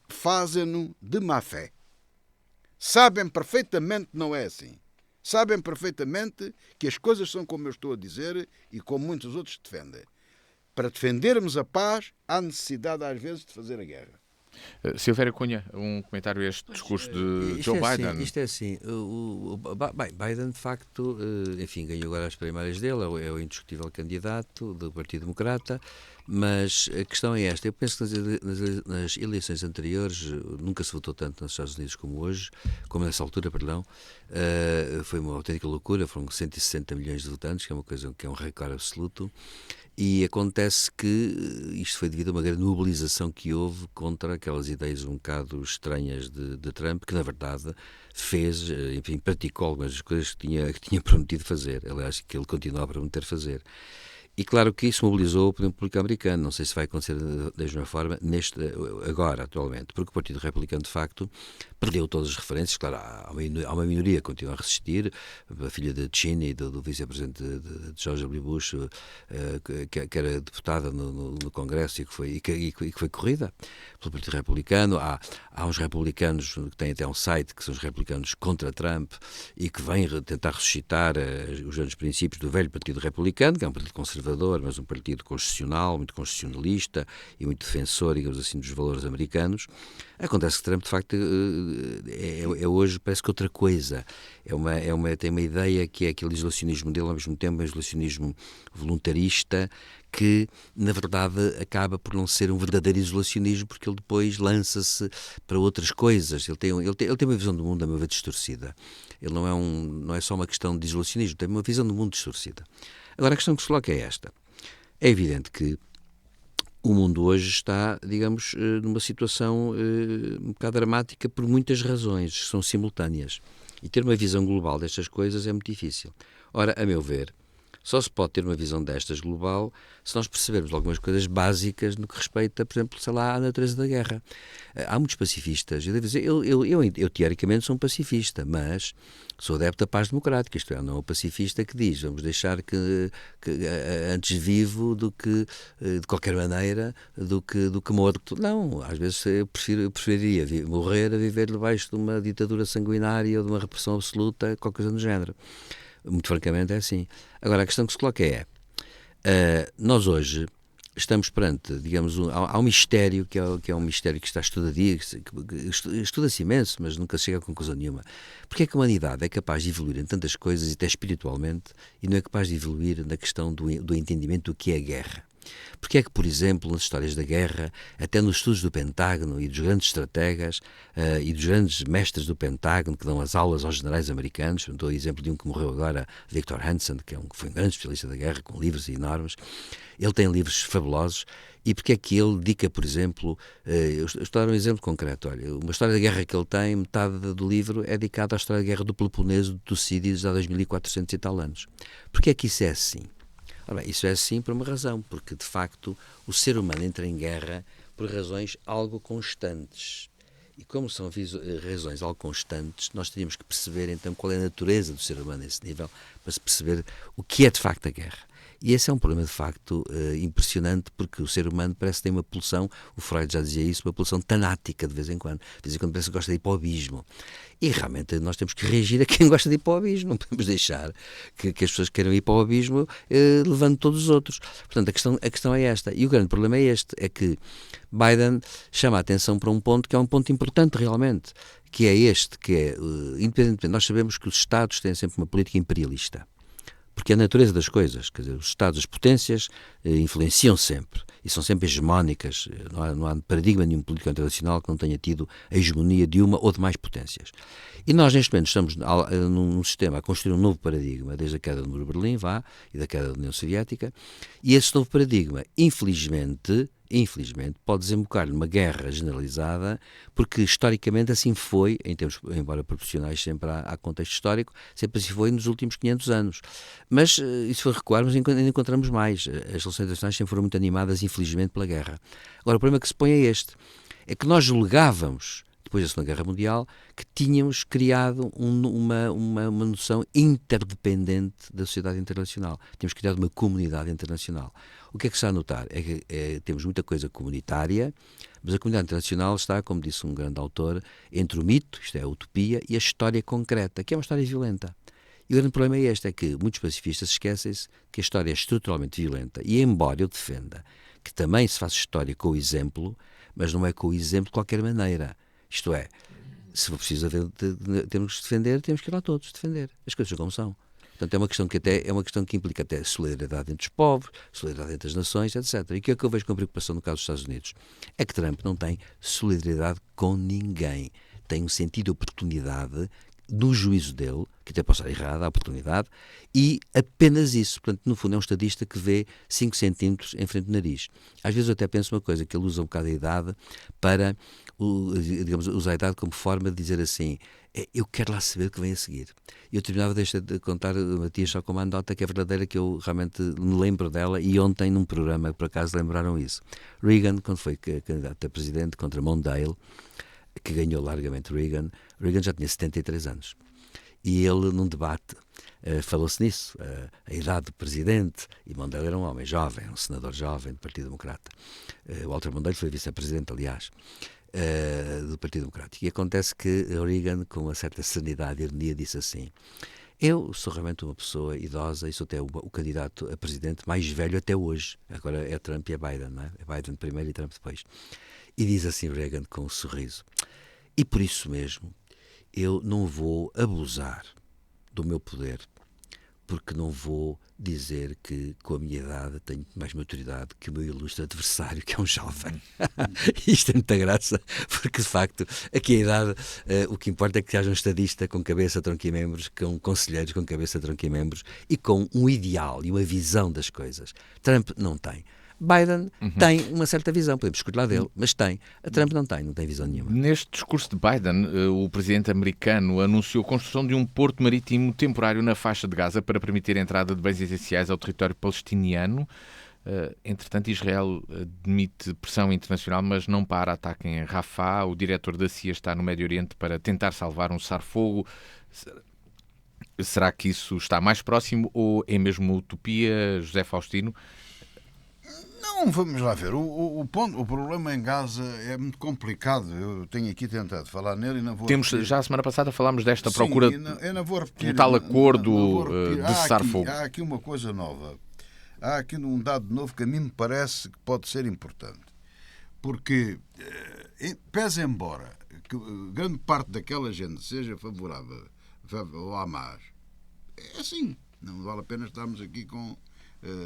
fazem-no de má fé. Sabem perfeitamente que não é assim. Sabem perfeitamente que as coisas são como eu estou a dizer e como muitos outros defendem. Para defendermos a paz, há necessidade, às vezes, de fazer a guerra. Silvério Cunha, um comentário a este discurso de Joe Biden. Isto é assim, Biden, de facto, enfim, ganhou agora as primárias dele, é o indiscutível candidato do Partido Democrata, mas a questão é esta, eu penso que nas eleições anteriores nunca se votou tanto nos Estados Unidos como hoje, como nessa altura, perdão, foi uma autêntica loucura, foram 160 milhões de votantes, que é uma coisa que é um recorde absoluto, e acontece que isto foi devido a uma grande mobilização que houve contra aquelas ideias um bocado estranhas de Trump, que na verdade fez, enfim, praticou algumas das coisas que tinha prometido fazer, aliás, que ele continua a prometer fazer. E claro que isso mobilizou a opinião pública americana, não sei se vai acontecer da mesma forma agora, atualmente, porque o Partido Republicano, de facto, perdeu todas as referências. Claro, há uma minoria que continua a resistir, a filha de Cheney, do vice-presidente de George W. Bush, que era deputada no Congresso e que foi corrida pelo Partido Republicano. Há uns republicanos que têm até um site, que são os republicanos contra Trump, e que vêm tentar ressuscitar os grandes princípios do velho Partido Republicano, que é um partido conservador, conservador, mas um partido constitucional, muito constitucionalista e muito defensor, digamos assim, dos valores americanos. Acontece que Trump, de facto, é hoje parece que outra coisa. Tem uma ideia que é aquele isolacionismo dele, ao mesmo tempo, um isolacionismo voluntarista, que, na verdade, acaba por não ser um verdadeiro isolacionismo, porque ele depois lança-se para outras coisas. Ele tem uma visão do mundo, a meu ver, distorcida. Ele não é só uma questão de isolacionismo, tem uma visão do mundo distorcida. Agora, a questão que se coloca é esta. É evidente que o mundo hoje está, digamos, numa situação um bocado dramática por muitas razões, que são simultâneas. E ter uma visão global destas coisas é muito difícil. Ora, a meu ver, só se pode ter uma visão destas global se nós percebermos algumas coisas básicas no que respeita, por exemplo, sei lá, à natureza da guerra. Há muitos pacifistas. Eu devo dizer, eu teoricamente sou um pacifista, mas sou adepto da paz democrática, isto é, não é um pacifista que diz vamos deixar que antes vivo do que, de qualquer maneira, do que morto. Não, às vezes eu preferiria morrer a viver debaixo de uma ditadura sanguinária ou de uma repressão absoluta, qualquer coisa do género. Muito francamente é assim. Agora, a questão que se coloca é, nós hoje estamos perante, digamos, há um mistério que é um mistério que está estuda-se imenso, mas nunca se chega a conclusão nenhuma. Porque é que a humanidade é capaz de evoluir em tantas coisas, e até espiritualmente, e não é capaz de evoluir na questão do entendimento do que é a guerra? Porque é que, por exemplo, nas histórias da guerra, até nos estudos do Pentágono e dos grandes estrategas e dos grandes mestres do Pentágono que dão as aulas aos generais americanos, dou o exemplo de um que morreu agora, Victor Hansen, que foi um grande especialista da guerra, com livros enormes, ele tem livros fabulosos. E porque é que ele dedica, por exemplo, eu estou a dar um exemplo concreto, olha, uma história da guerra que ele tem, metade do livro é dedicada à história da guerra do Peloponeso, de Tucídides, há 2400 e tal anos. Porque é que isso é assim? Ora bem, isso é assim por uma razão, porque de facto o ser humano entra em guerra por razões algo constantes. E como são razões algo constantes, nós teríamos que perceber então qual é a natureza do ser humano nesse nível, para se perceber o que é de facto a guerra. E esse é um problema de facto impressionante, porque o ser humano parece que tem uma pulsão, o Freud já dizia isso, uma pulsão tanática de vez em quando parece que gosta de ir para o abismo. E realmente nós temos que reagir a quem gosta de ir para o abismo, não podemos deixar que as pessoas queiram ir para o abismo levando todos os outros. Portanto, a questão é esta, e o grande problema é este, é que Biden chama a atenção para um ponto que é um ponto importante realmente, que é este, que é, independentemente, nós sabemos que os Estados têm sempre uma política imperialista. Porque é a natureza das coisas, quer dizer, os Estados, as potências influenciam sempre e são sempre hegemónicas, não há paradigma nenhum político internacional que não tenha tido a hegemonia de uma ou de mais potências. E nós neste momento estamos num sistema a construir um novo paradigma, desde a queda do Muro de Berlim, e da queda da União Soviética, e esse novo paradigma, infelizmente, pode desembocar numa guerra generalizada, porque historicamente assim foi, em termos, embora proporcionais sempre há contexto histórico, sempre assim foi nos últimos 500 anos. Mas, e se for recuarmos, ainda encontramos mais. As relações internacionais sempre foram muito animadas, infelizmente, pela guerra. Agora, o problema que se põe é este, é que nós julgávamos, depois da Segunda Guerra Mundial, que tínhamos criado uma noção interdependente da sociedade internacional. Tínhamos criado uma comunidade internacional. O que é que se está a notar? É que temos muita coisa comunitária, mas a comunidade internacional está, como disse um grande autor, entre o mito, isto é, a utopia, e a história concreta, que é uma história violenta. E o grande problema é este, é que muitos pacifistas esquecem-se que a história é estruturalmente violenta, e embora eu defenda que também se faça história com o exemplo, mas não é com o exemplo de qualquer maneira. Isto é, se for preciso temos que defender, temos que ir lá todos defender. As coisas como são. Portanto, é uma questão que implica até solidariedade entre os povos, solidariedade entre as nações, etc. E o que é que eu vejo com preocupação no caso dos Estados Unidos? É que Trump não tem solidariedade com ninguém. Tem um sentido de oportunidade, no juízo dele, que até pode estar errado, a oportunidade, e apenas isso. Portanto, no fundo, é um estadista que vê 5 centímetros em frente do nariz. Às vezes eu até penso uma coisa, que ele usa um bocado a idade para, digamos, usar a idade como forma de dizer assim, eu quero lá saber o que vem a seguir. Eu terminava de contar, Matias, só com uma anedota que é verdadeira, que eu realmente me lembro dela, e ontem num programa, por acaso, lembraram isso. Reagan, quando foi candidato a presidente contra Mondale, que ganhou largamente Reagan já tinha 73 anos. E ele, num debate, falou-se nisso, a idade do presidente, e Mondale era um homem jovem, um senador jovem do Partido Democrata. Walter Mondale foi vice-presidente, aliás, do Partido Democrático. E acontece que Reagan, com uma certa serenidade e ironia, disse assim, Eu sou realmente uma pessoa idosa e sou até o candidato a presidente mais velho até hoje. Agora é Trump e é Biden, não é? É Biden primeiro e Trump depois. E diz assim Reagan com um sorriso: e por isso mesmo eu não vou abusar do meu poder, porque não vou dizer que com a minha idade tenho mais maturidade que o meu ilustre adversário, que é um jovem. Isto é muita graça, porque de facto aqui a idade, o que importa é que haja um estadista com cabeça, tronco e membros, com conselheiros com cabeça, tronco e membros e com um ideal e uma visão das coisas. Trump não tem. Biden tem uma certa visão, podemos discutir lá dele, mas tem. A Trump não tem visão nenhuma. Neste discurso de Biden, o presidente americano anunciou a construção de um porto marítimo temporário na faixa de Gaza para permitir a entrada de bens essenciais ao território palestiniano. Entretanto, Israel admite pressão internacional, mas não para ataque em Rafah. O diretor da CIA está no Médio Oriente para tentar salvar um cessar-fogo. Será que isso está mais próximo ou é mesmo uma utopia, José Faustino? Não, vamos lá ver. O problema em Gaza é muito complicado. Eu tenho aqui tentado falar nele e não vou repetir. Já a semana passada falámos desta procura eu não vou repetir, um tal acordo de cessar-fogo. Há aqui uma coisa nova. Há aqui um dado novo que a mim me parece que pode ser importante. Porque, pese embora que grande parte daquela gente seja favorável ao Hamas, é assim. Não vale a pena estarmos aqui com...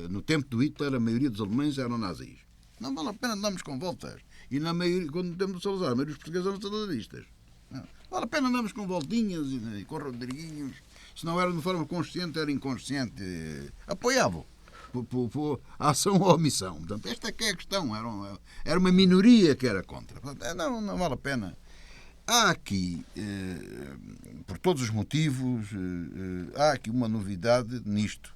no tempo do Hitler, a maioria dos alemães eram nazis. Não vale a pena andarmos com voltas. E na maioria, quando no tempo do Salazar, a maioria dos portugueses eram salazaristas. Não vale a pena andarmos com voltinhas e com rodriguinhos. Se não era de forma consciente, era inconsciente. Apoiavam por ação ou omissão. Portanto, esta que é a questão. Era uma minoria que era contra. Portanto, não vale a pena. Há aqui, por todos os motivos, há aqui uma novidade nisto.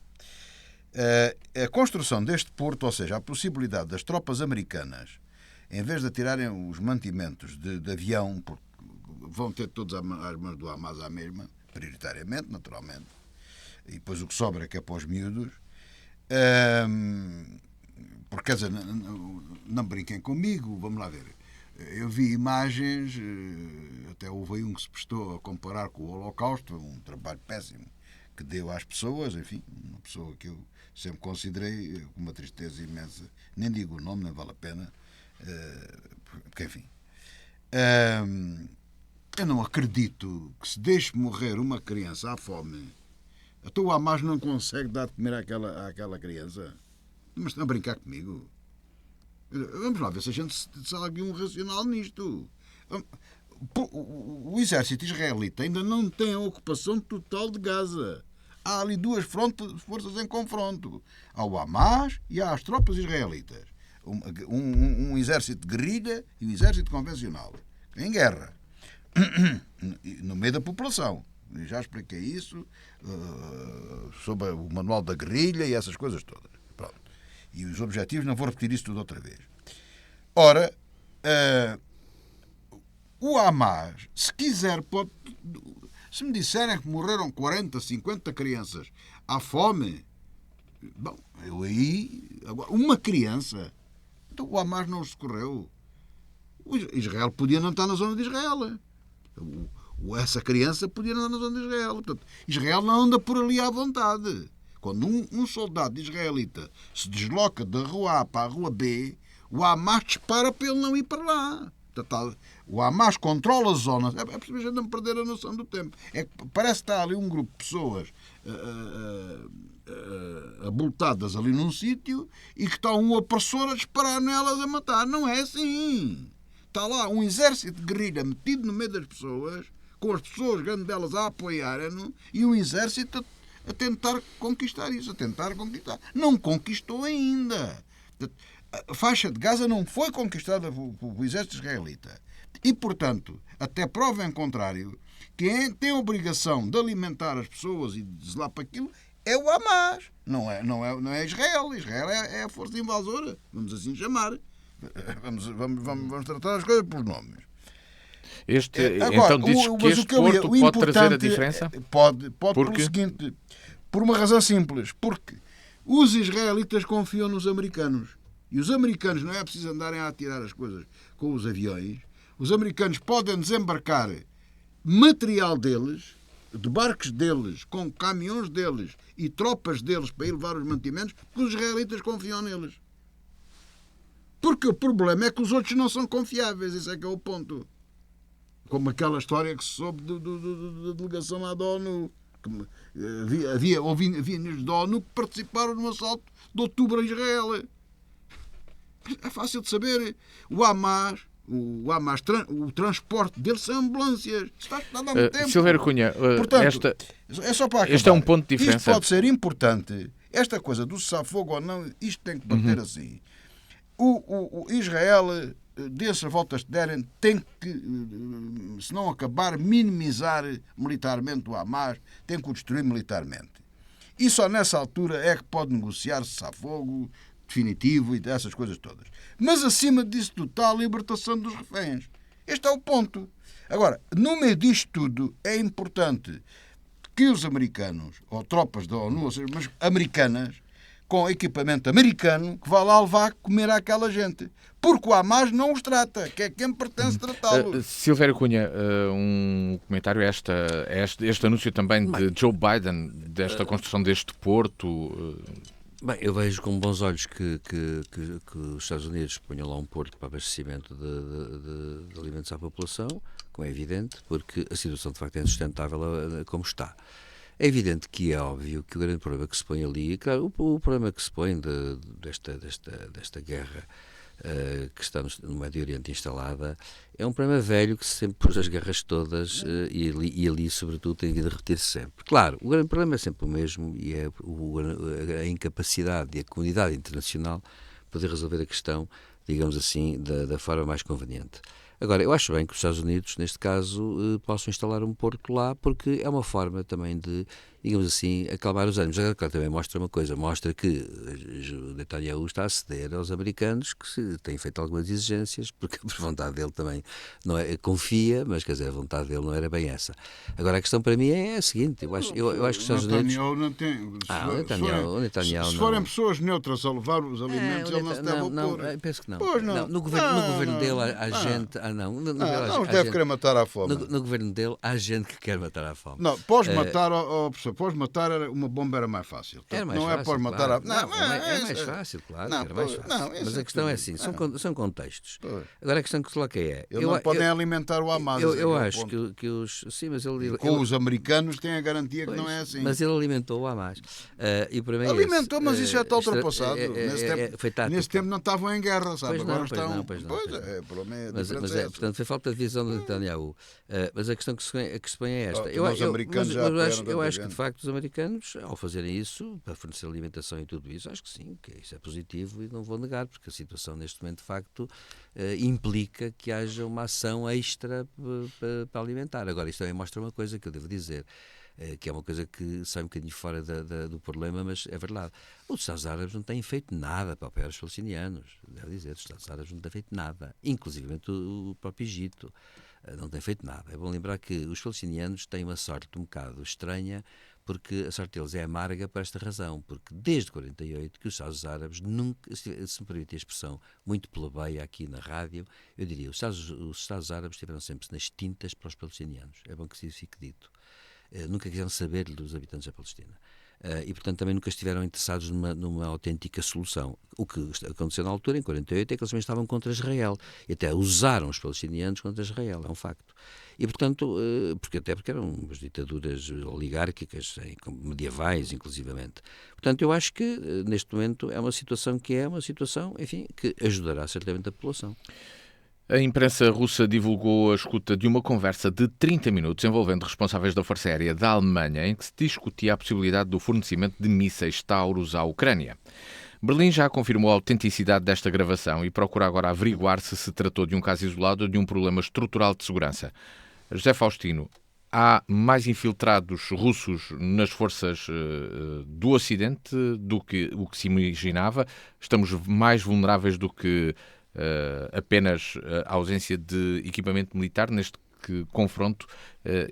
A construção deste porto, ou seja, a possibilidade das tropas americanas, em vez de atirarem os mantimentos de avião, porque vão ter todas as mãos do Hamas à mesma, prioritariamente, naturalmente, e depois o que sobra é que é para os miúdos, porque, quer dizer, não brinquem comigo, vamos lá ver. Eu vi imagens, até houve aí um que se prestou a comparar com o Holocausto, um trabalho péssimo que deu às pessoas, enfim, uma pessoa que eu sempre considerei com uma tristeza imensa, nem digo o nome, nem vale a pena, porque, enfim, eu não acredito que se deixe morrer uma criança à fome. Então o Hamas não consegue dar de comer àquela criança. Mas estão a brincar comigo. Vamos lá ver se a gente se alguém um racional nisto. O exército israelita ainda não tem a ocupação total de Gaza. Há ali duas forças em confronto. Há o Hamas e há as tropas israelitas. Um exército de guerrilha e um exército convencional. Em guerra. No meio da população. Eu já expliquei isso sobre o manual da guerrilha e essas coisas todas. Pronto. E os objetivos, não vou repetir isso tudo outra vez. Ora, o Hamas, se quiser, pode... Se me disserem que morreram 40, 50 crianças à fome, bom, eu aí... Agora, uma criança... Então o Hamas não os socorreu. O Israel podia não estar na zona de Israel. Essa criança podia não andar na zona de Israel. Portanto, Israel não anda por ali à vontade. Quando um soldado israelita se desloca da rua A para a rua B, o Hamas dispara para ele não ir para lá. Portanto, o Hamas controla as zonas. É preciso a gente não perder a noção do tempo. Parece que está ali um grupo de pessoas abultadas ali num sítio e que está um opressor a disparar nelas a matar. Não é assim. Está lá um exército de guerrilha metido no meio das pessoas, com as pessoas, grande delas, a apoiarem-no, e um exército a tentar conquistar isso, a tentar conquistar. Não conquistou ainda. A faixa de Gaza não foi conquistada pelo exército israelita. E, portanto, até prova em contrário, quem tem a obrigação de alimentar as pessoas e de zelar para aquilo é o Hamas. Não é Israel. Israel é a força invasora, vamos assim chamar. Vamos tratar as coisas por nomes. Agora, então dizes que este porto pode trazer a diferença? Pode pelo seguinte, por uma razão simples, porque os israelitas confiam nos americanos. E os americanos não é preciso andarem a atirar as coisas com os aviões. Os americanos podem desembarcar material deles de barcos deles, com caminhões deles e tropas deles para ir levar os mantimentos, porque os israelitas confiam neles. Porque o problema é que os outros não são confiáveis, esse é que é o ponto. Como aquela história que se soube da delegação lá da ONU. Havia vinhos da ONU que participaram no assalto de outubro a Israel. É fácil de saber. O Hamas, o transporte deles são ambulâncias. Está estudado há muito tempo. Silvério Cunha, portanto, é só para acabar. Este é um ponto de diferença. Isto pode ser importante. Esta coisa do cessar-fogo ou não, isto tem que bater assim. O Israel, dessas voltas que derem, tem que, se não acabar, minimizar militarmente o Hamas, tem que o destruir militarmente. E só nessa altura é que pode negociar cessar-fogo definitivo e dessas coisas todas. Mas acima disso tudo está a libertação dos reféns. Este é o ponto. Agora, no meio disto tudo, é importante que os americanos, ou tropas da ONU, ou seja, mas americanas, com equipamento americano, que vá lá levar a comer àquela gente. Porque o Hamas não os trata, que é quem pertence tratá-los. Silvério Cunha, um comentário a este anúncio também de Joe Biden, desta construção deste porto. Bem, eu vejo com bons olhos que os Estados Unidos ponham lá um porto para abastecimento de alimentos à população, como é evidente, porque a situação de facto é insustentável como está. É evidente que é óbvio que o grande problema que se põe ali, claro, o problema que se põe desta guerra que está no Médio Oriente instalada, é um problema velho que se sempre pôs as guerras todas e ali, sobretudo, tem de repetir-se sempre. Claro, o grande problema é sempre o mesmo e é a incapacidade da comunidade internacional poder resolver a questão, digamos assim, da forma mais conveniente. Agora, eu acho bem que os Estados Unidos, neste caso, possam instalar um porto lá, porque é uma forma também de, digamos assim, acalmar os ânimos. Agora, claro, também mostra uma coisa, mostra que o Netanyahu está a ceder aos americanos, que têm feito algumas exigências, porque a vontade dele também não é, confia, mas quer dizer, a vontade dele não era bem essa. Agora, a questão para mim é a seguinte, eu acho que os Estados Unidos... Não tem... O Netanyahu se forem pessoas neutras a levar os alimentos, ele não se deve opor. Penso que não. Pois não. No governo dele há gente... Não deve querer matar à fome. No governo dele há gente que quer matar à fome. Não, pós matar, uma bomba era mais fácil. Era mais não fácil, é pós matar claro. É mais fácil, claro. Não, era mais fácil. Não, mas a questão é assim, são contextos. Pois. Agora a questão que se coloca é... Eles não podem alimentar o Hamas. Eu acho que os... Sim, mas ele... Com os americanos têm a garantia que não é assim. Mas ele alimentou o Hamas. E para mim alimentou, mas isso já está ultrapassado. Nesse tempo não estavam em guerra, sabe? Agora estão... Portanto, foi falta de visão do Netanyahu. Mas a questão que se põe é esta. Eu acho que, de facto, os americanos, ao fazerem isso, para fornecer alimentação e tudo isso, acho que sim, que isso é positivo e não vou negar, porque a situação neste momento, de facto, implica que haja uma ação extra para alimentar. Agora, isto também mostra uma coisa que eu devo dizer, que é uma coisa que sai um bocadinho fora do problema, mas é verdade. Os Estados Árabes não têm feito nada para apoiar os palestinianos, devo dizer, os Estados Árabes não têm feito nada, inclusive o próprio Egito não tem feito nada. É bom lembrar que os palestinianos têm uma sorte um bocado estranha, porque a sorte deles é amarga por esta razão, porque desde 48 que os Estados Árabes nunca, se me permite a expressão muito plebeia aqui na rádio, eu diria, os Estados Árabes estiveram sempre nas tintas para os palestinianos, é bom que isso fique dito. Nunca quiseram saber dos habitantes da Palestina. E, portanto, também nunca estiveram interessados numa autêntica solução. O que aconteceu na altura, em 48, é que eles também estavam contra Israel. E até usaram os palestinianos contra Israel, é um facto. E, portanto, porque eram umas ditaduras oligárquicas, medievais, inclusivamente. Portanto, eu acho que, neste momento, é uma situação, enfim, que ajudará certamente a população. A imprensa russa divulgou a escuta de uma conversa de 30 minutos envolvendo responsáveis da Força Aérea da Alemanha, em que se discutia a possibilidade do fornecimento de mísseis Taurus à Ucrânia. Berlim já confirmou a autenticidade desta gravação e procura agora averiguar se tratou de um caso isolado ou de um problema estrutural de segurança. José Faustino, há mais infiltrados russos nas forças do Ocidente do que o que se imaginava? Estamos mais vulneráveis do que apenas a ausência de equipamento militar neste confronto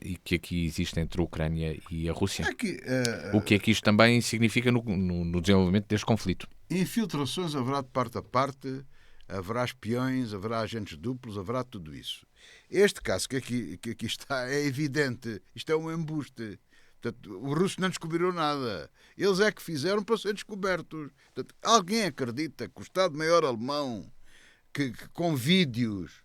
e que aqui existe entre a Ucrânia e a Rússia? O que é que isto também significa no desenvolvimento deste conflito? Infiltrações haverá de parte a parte. haverá espiões, haverá agentes duplos, haverá tudo isso. Este caso que aqui está é evidente. Isto é um embuste. Portanto, os russos não descobriram nada. Eles é que fizeram para ser descobertos. Portanto, alguém acredita que o Estado-Maior alemão, que com vídeos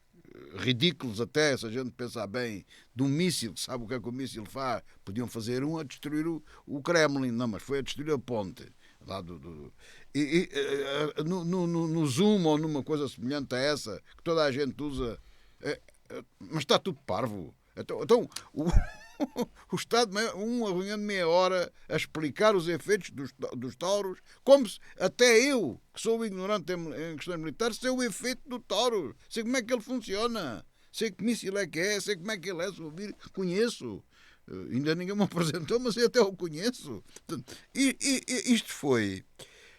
ridículos até, se a gente pensar bem, de um míssil, que sabe o que é que o míssil faz, podiam fazer a destruir o Kremlin, não, mas foi a destruir a ponte. Lá no Zoom ou numa coisa semelhante a essa, que toda a gente usa, mas está tudo parvo. Então o Estado, uma reunião de meia hora a explicar os efeitos dos Tauros, como se até eu, que sou ignorante em questões militares, sei o efeito do Taurus, sei como é que ele funciona, sei que míssil é que é, sei como é que ele é, se ouvir, conheço. Ainda ninguém me apresentou, mas eu até o conheço. Isto foi...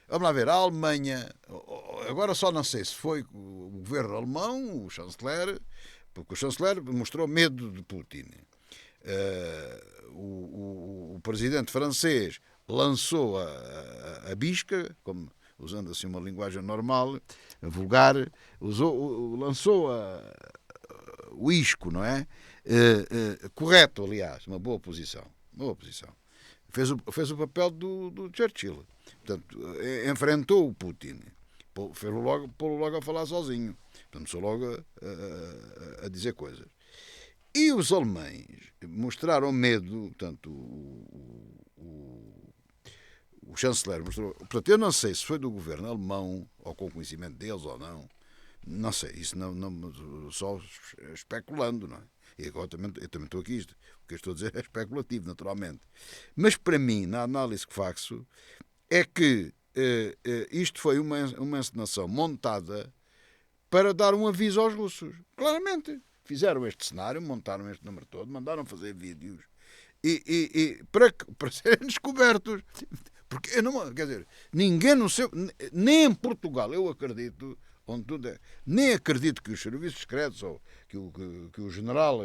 Vamos lá ver, a Alemanha, agora só não sei se foi o governo alemão, o chanceler, porque o chanceler mostrou medo de Putin. O presidente francês lançou a bisca, como, usando assim uma linguagem normal, vulgar, lançou o isco, não é? Correto, aliás, uma boa posição. Fez o papel do Churchill. Portanto, enfrentou o Putin. Pô-lo logo a falar sozinho. Começou logo a dizer coisas. E os alemães mostraram medo, portanto, o chanceler mostrou... Portanto, eu não sei se foi do governo alemão, ou com conhecimento deles ou não sei, isso não só especulando, não é? E agora eu também estou aqui, o que eu estou a dizer é especulativo, naturalmente. Mas para mim, na análise que faço, é que isto foi uma encenação montada para dar um aviso aos russos. Claramente. Fizeram este cenário, montaram este número todo, mandaram fazer vídeos e para serem descobertos. Porque eu não, quer dizer, ninguém no seu, nem em Portugal, eu acredito, onde tudo é, nem acredito que os serviços secretos ou que o general,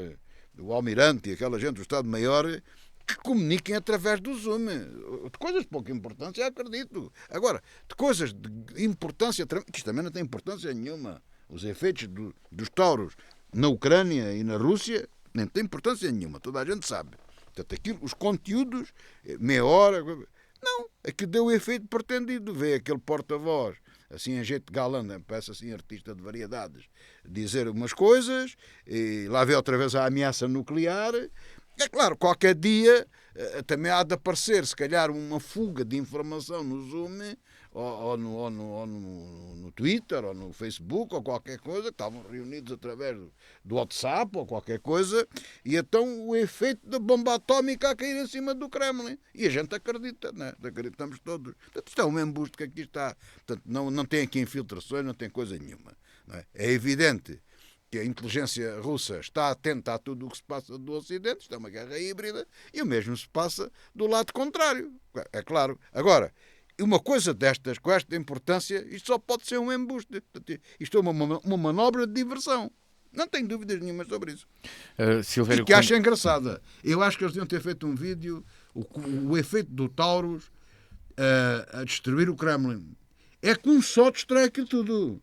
o almirante e aquela gente do Estado-Maior que comuniquem através do Zoom. De coisas de pouca importância, acredito. Agora, de coisas de importância, que isto também não tem importância nenhuma. Os efeitos dos Tauros na Ucrânia e na Rússia nem tem importância nenhuma, toda a gente sabe. Portanto, os conteúdos, meia hora, não, é que deu o efeito pretendido. Vê aquele porta-voz, assim em jeito galã, parece assim artista de variedades, dizer umas coisas, e lá vê outra vez a ameaça nuclear. É claro, qualquer dia também há de aparecer, se calhar, uma fuga de informação no Zoom, ou no Twitter, ou no Facebook, ou qualquer coisa, que estavam reunidos através do WhatsApp, ou qualquer coisa, e então o efeito da bomba atómica a cair em cima do Kremlin. E a gente acredita, né? Acreditamos todos. Portanto, isto é um embuste que aqui está. Portanto, não tem aqui infiltrações, não tem coisa nenhuma. Não é? É evidente que a inteligência russa está atenta a tudo o que se passa do Ocidente, isto é uma guerra híbrida, e o mesmo se passa do lado contrário, é claro. Agora, uma coisa destas, com esta importância, isto só pode ser um embuste. Isto é uma manobra de diversão. Não tenho dúvidas nenhuma sobre isso. E que acho engraçada. Eu acho que eles deviam ter feito um vídeo, o efeito do Taurus a destruir o Kremlin. É que um só destrói aquilo tudo.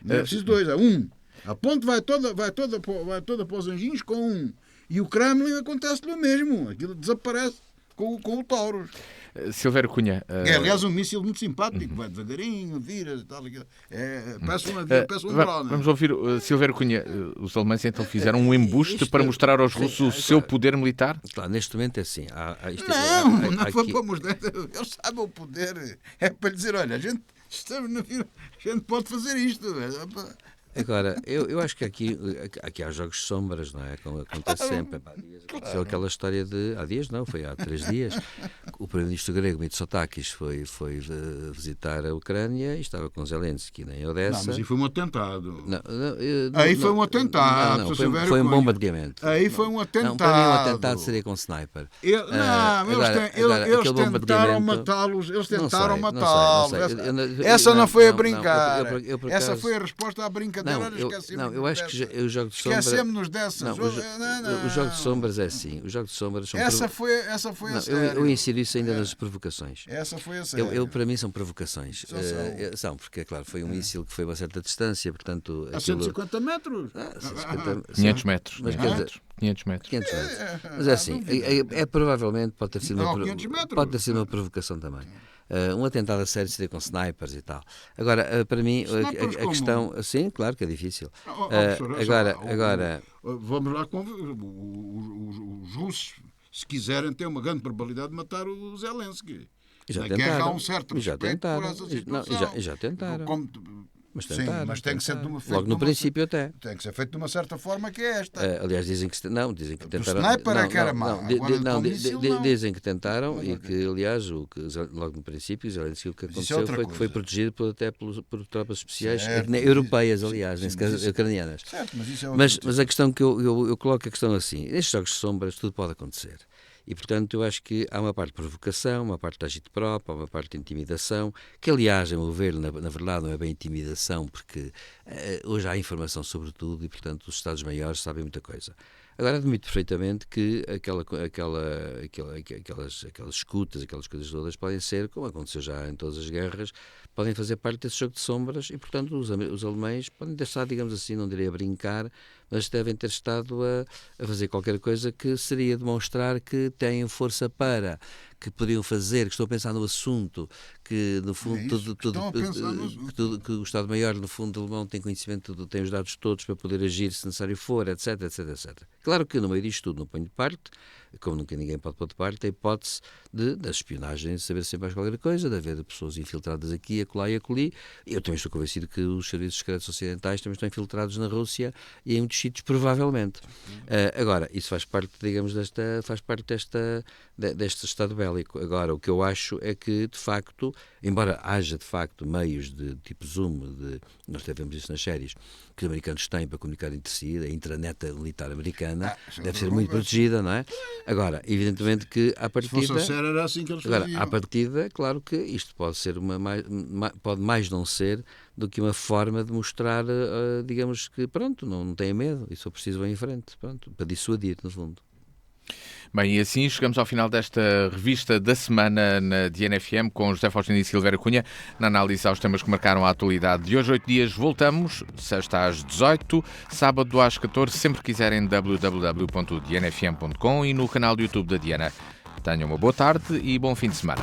Não é preciso dois, é um. A ponte vai toda para os anjinhos com um. E o Kremlin acontece-lhe o mesmo. Aquilo desaparece com o Taurus. Silvério Cunha. É, aliás, um míssil muito simpático. Vai devagarinho, vira e tal. Parece um drone. Vamos ouvir Silvério Cunha. Os alemães então fizeram um embuste para mostrar aos russos o seu poder militar? Claro, neste momento é assim. Não foi para mostrar. Eles sabem o poder. É para lhe dizer, olha, a gente pode fazer isto. Agora, eu acho que aqui há jogos de sombras, não é? Como acontece sempre. Aconteceu aquela história de... Há dias não, foi há 3 dias. O primeiro-ministro grego, Mitsotakis, foi visitar a Ucrânia e estava com Zelensky em Odessa. Não, mas aí foi um atentado. Aí foi um atentado. Foi um bombardeamento. Aí foi um atentado. Não, para mim um atentado seria com sniper. Eles tentaram matá-los. Essa não foi a brincar. Essa foi a resposta à brincadeira. eu acho que o jogo de sombras... Esquecemos-nos dessas. O jogo de sombras é assim. O jogo de sombras são... Essa foi a séria. Eu insiro isso ainda nas provocações. Essa foi a séria. Para mim são provocações. São, porque, é claro, foi um míssil que foi a uma certa distância, portanto... A 150 metros? 500 metros. Mas, quer dizer, 500 metros. Mas é assim, provavelmente pode ter sido uma provocação também. Um atentado a sério seria com snipers e tal. Agora, para mim, a questão... Sim, claro que é difícil. Agora... Vamos lá com os russos, se quiserem, têm uma grande probabilidade de matar o Zelensky. Já tentaram. Mas tentaram. Sim, mas tem que ser logo no princípio até. Tem que ser feito de uma certa forma que é esta. Aliás, dizem que tentaram. O sniper é que era mau. Dizem que tentaram e que, aliás, logo no princípio, o que aconteceu foi que foi protegido até por tropas especiais europeias, aliás, nesse caso ucranianas. Certo, mas isso é mas a questão que eu coloco a questão assim: nestes jogos de sombras tudo pode acontecer. E, portanto, eu acho que há uma parte de provocação, uma parte de agite-prop, uma parte de intimidação, que, aliás, a meu ver, na verdade, não é bem intimidação, porque hoje há informação sobre tudo e, portanto, os Estados-Maiores sabem muita coisa. Agora, admito perfeitamente que aquelas escutas, aquelas coisas todas podem ser, como aconteceu já em todas as guerras, podem fazer parte desse jogo de sombras e, portanto, os alemães podem ter estado, digamos assim, não diria a brincar, mas devem ter estado a fazer qualquer coisa que seria demonstrar que têm força para, que poderiam fazer, que estou a pensar no assunto, que no fundo que o Estado-Maior, no fundo, alemão tem conhecimento, tem os dados todos para poder agir se necessário for, etc, etc, etc. Claro que no meio disto tudo não ponho de parte, como nunca ninguém pode pôr de parte, a hipótese da espionagem, de saber sempre mais qualquer coisa, de haver pessoas infiltradas aqui, acolá e acolhi. Eu também estou convencido que os serviços secretos ocidentais também estão infiltrados na Rússia e em muitos sítios, provavelmente. Agora, isso faz parte, digamos, deste estado bélico. Agora, o que eu acho é que, de facto, embora haja, de facto, meios de tipo Zoom, nós vemos isso nas séries, que os americanos têm para comunicar entre si, a intranet militar americana deve ser muito protegida, não é? Agora, evidentemente que à partida... Se fosse a sério, era assim que eles faziam. À partida, claro que isto pode ser pode mais não ser do que uma forma de mostrar, digamos que, pronto, não tenha medo, e só preciso bem em frente, pronto, para dissuadir, no fundo. Bem, e assim chegamos ao final desta revista da semana na DNFM com José Faustino e Silvério Cunha, na análise aos temas que marcaram a atualidade de hoje. 8 dias voltamos, sexta às 18, sábado às 14, sempre quiserem www.dnfm.com e no canal do YouTube da Diana. Tenham uma boa tarde e bom fim de semana.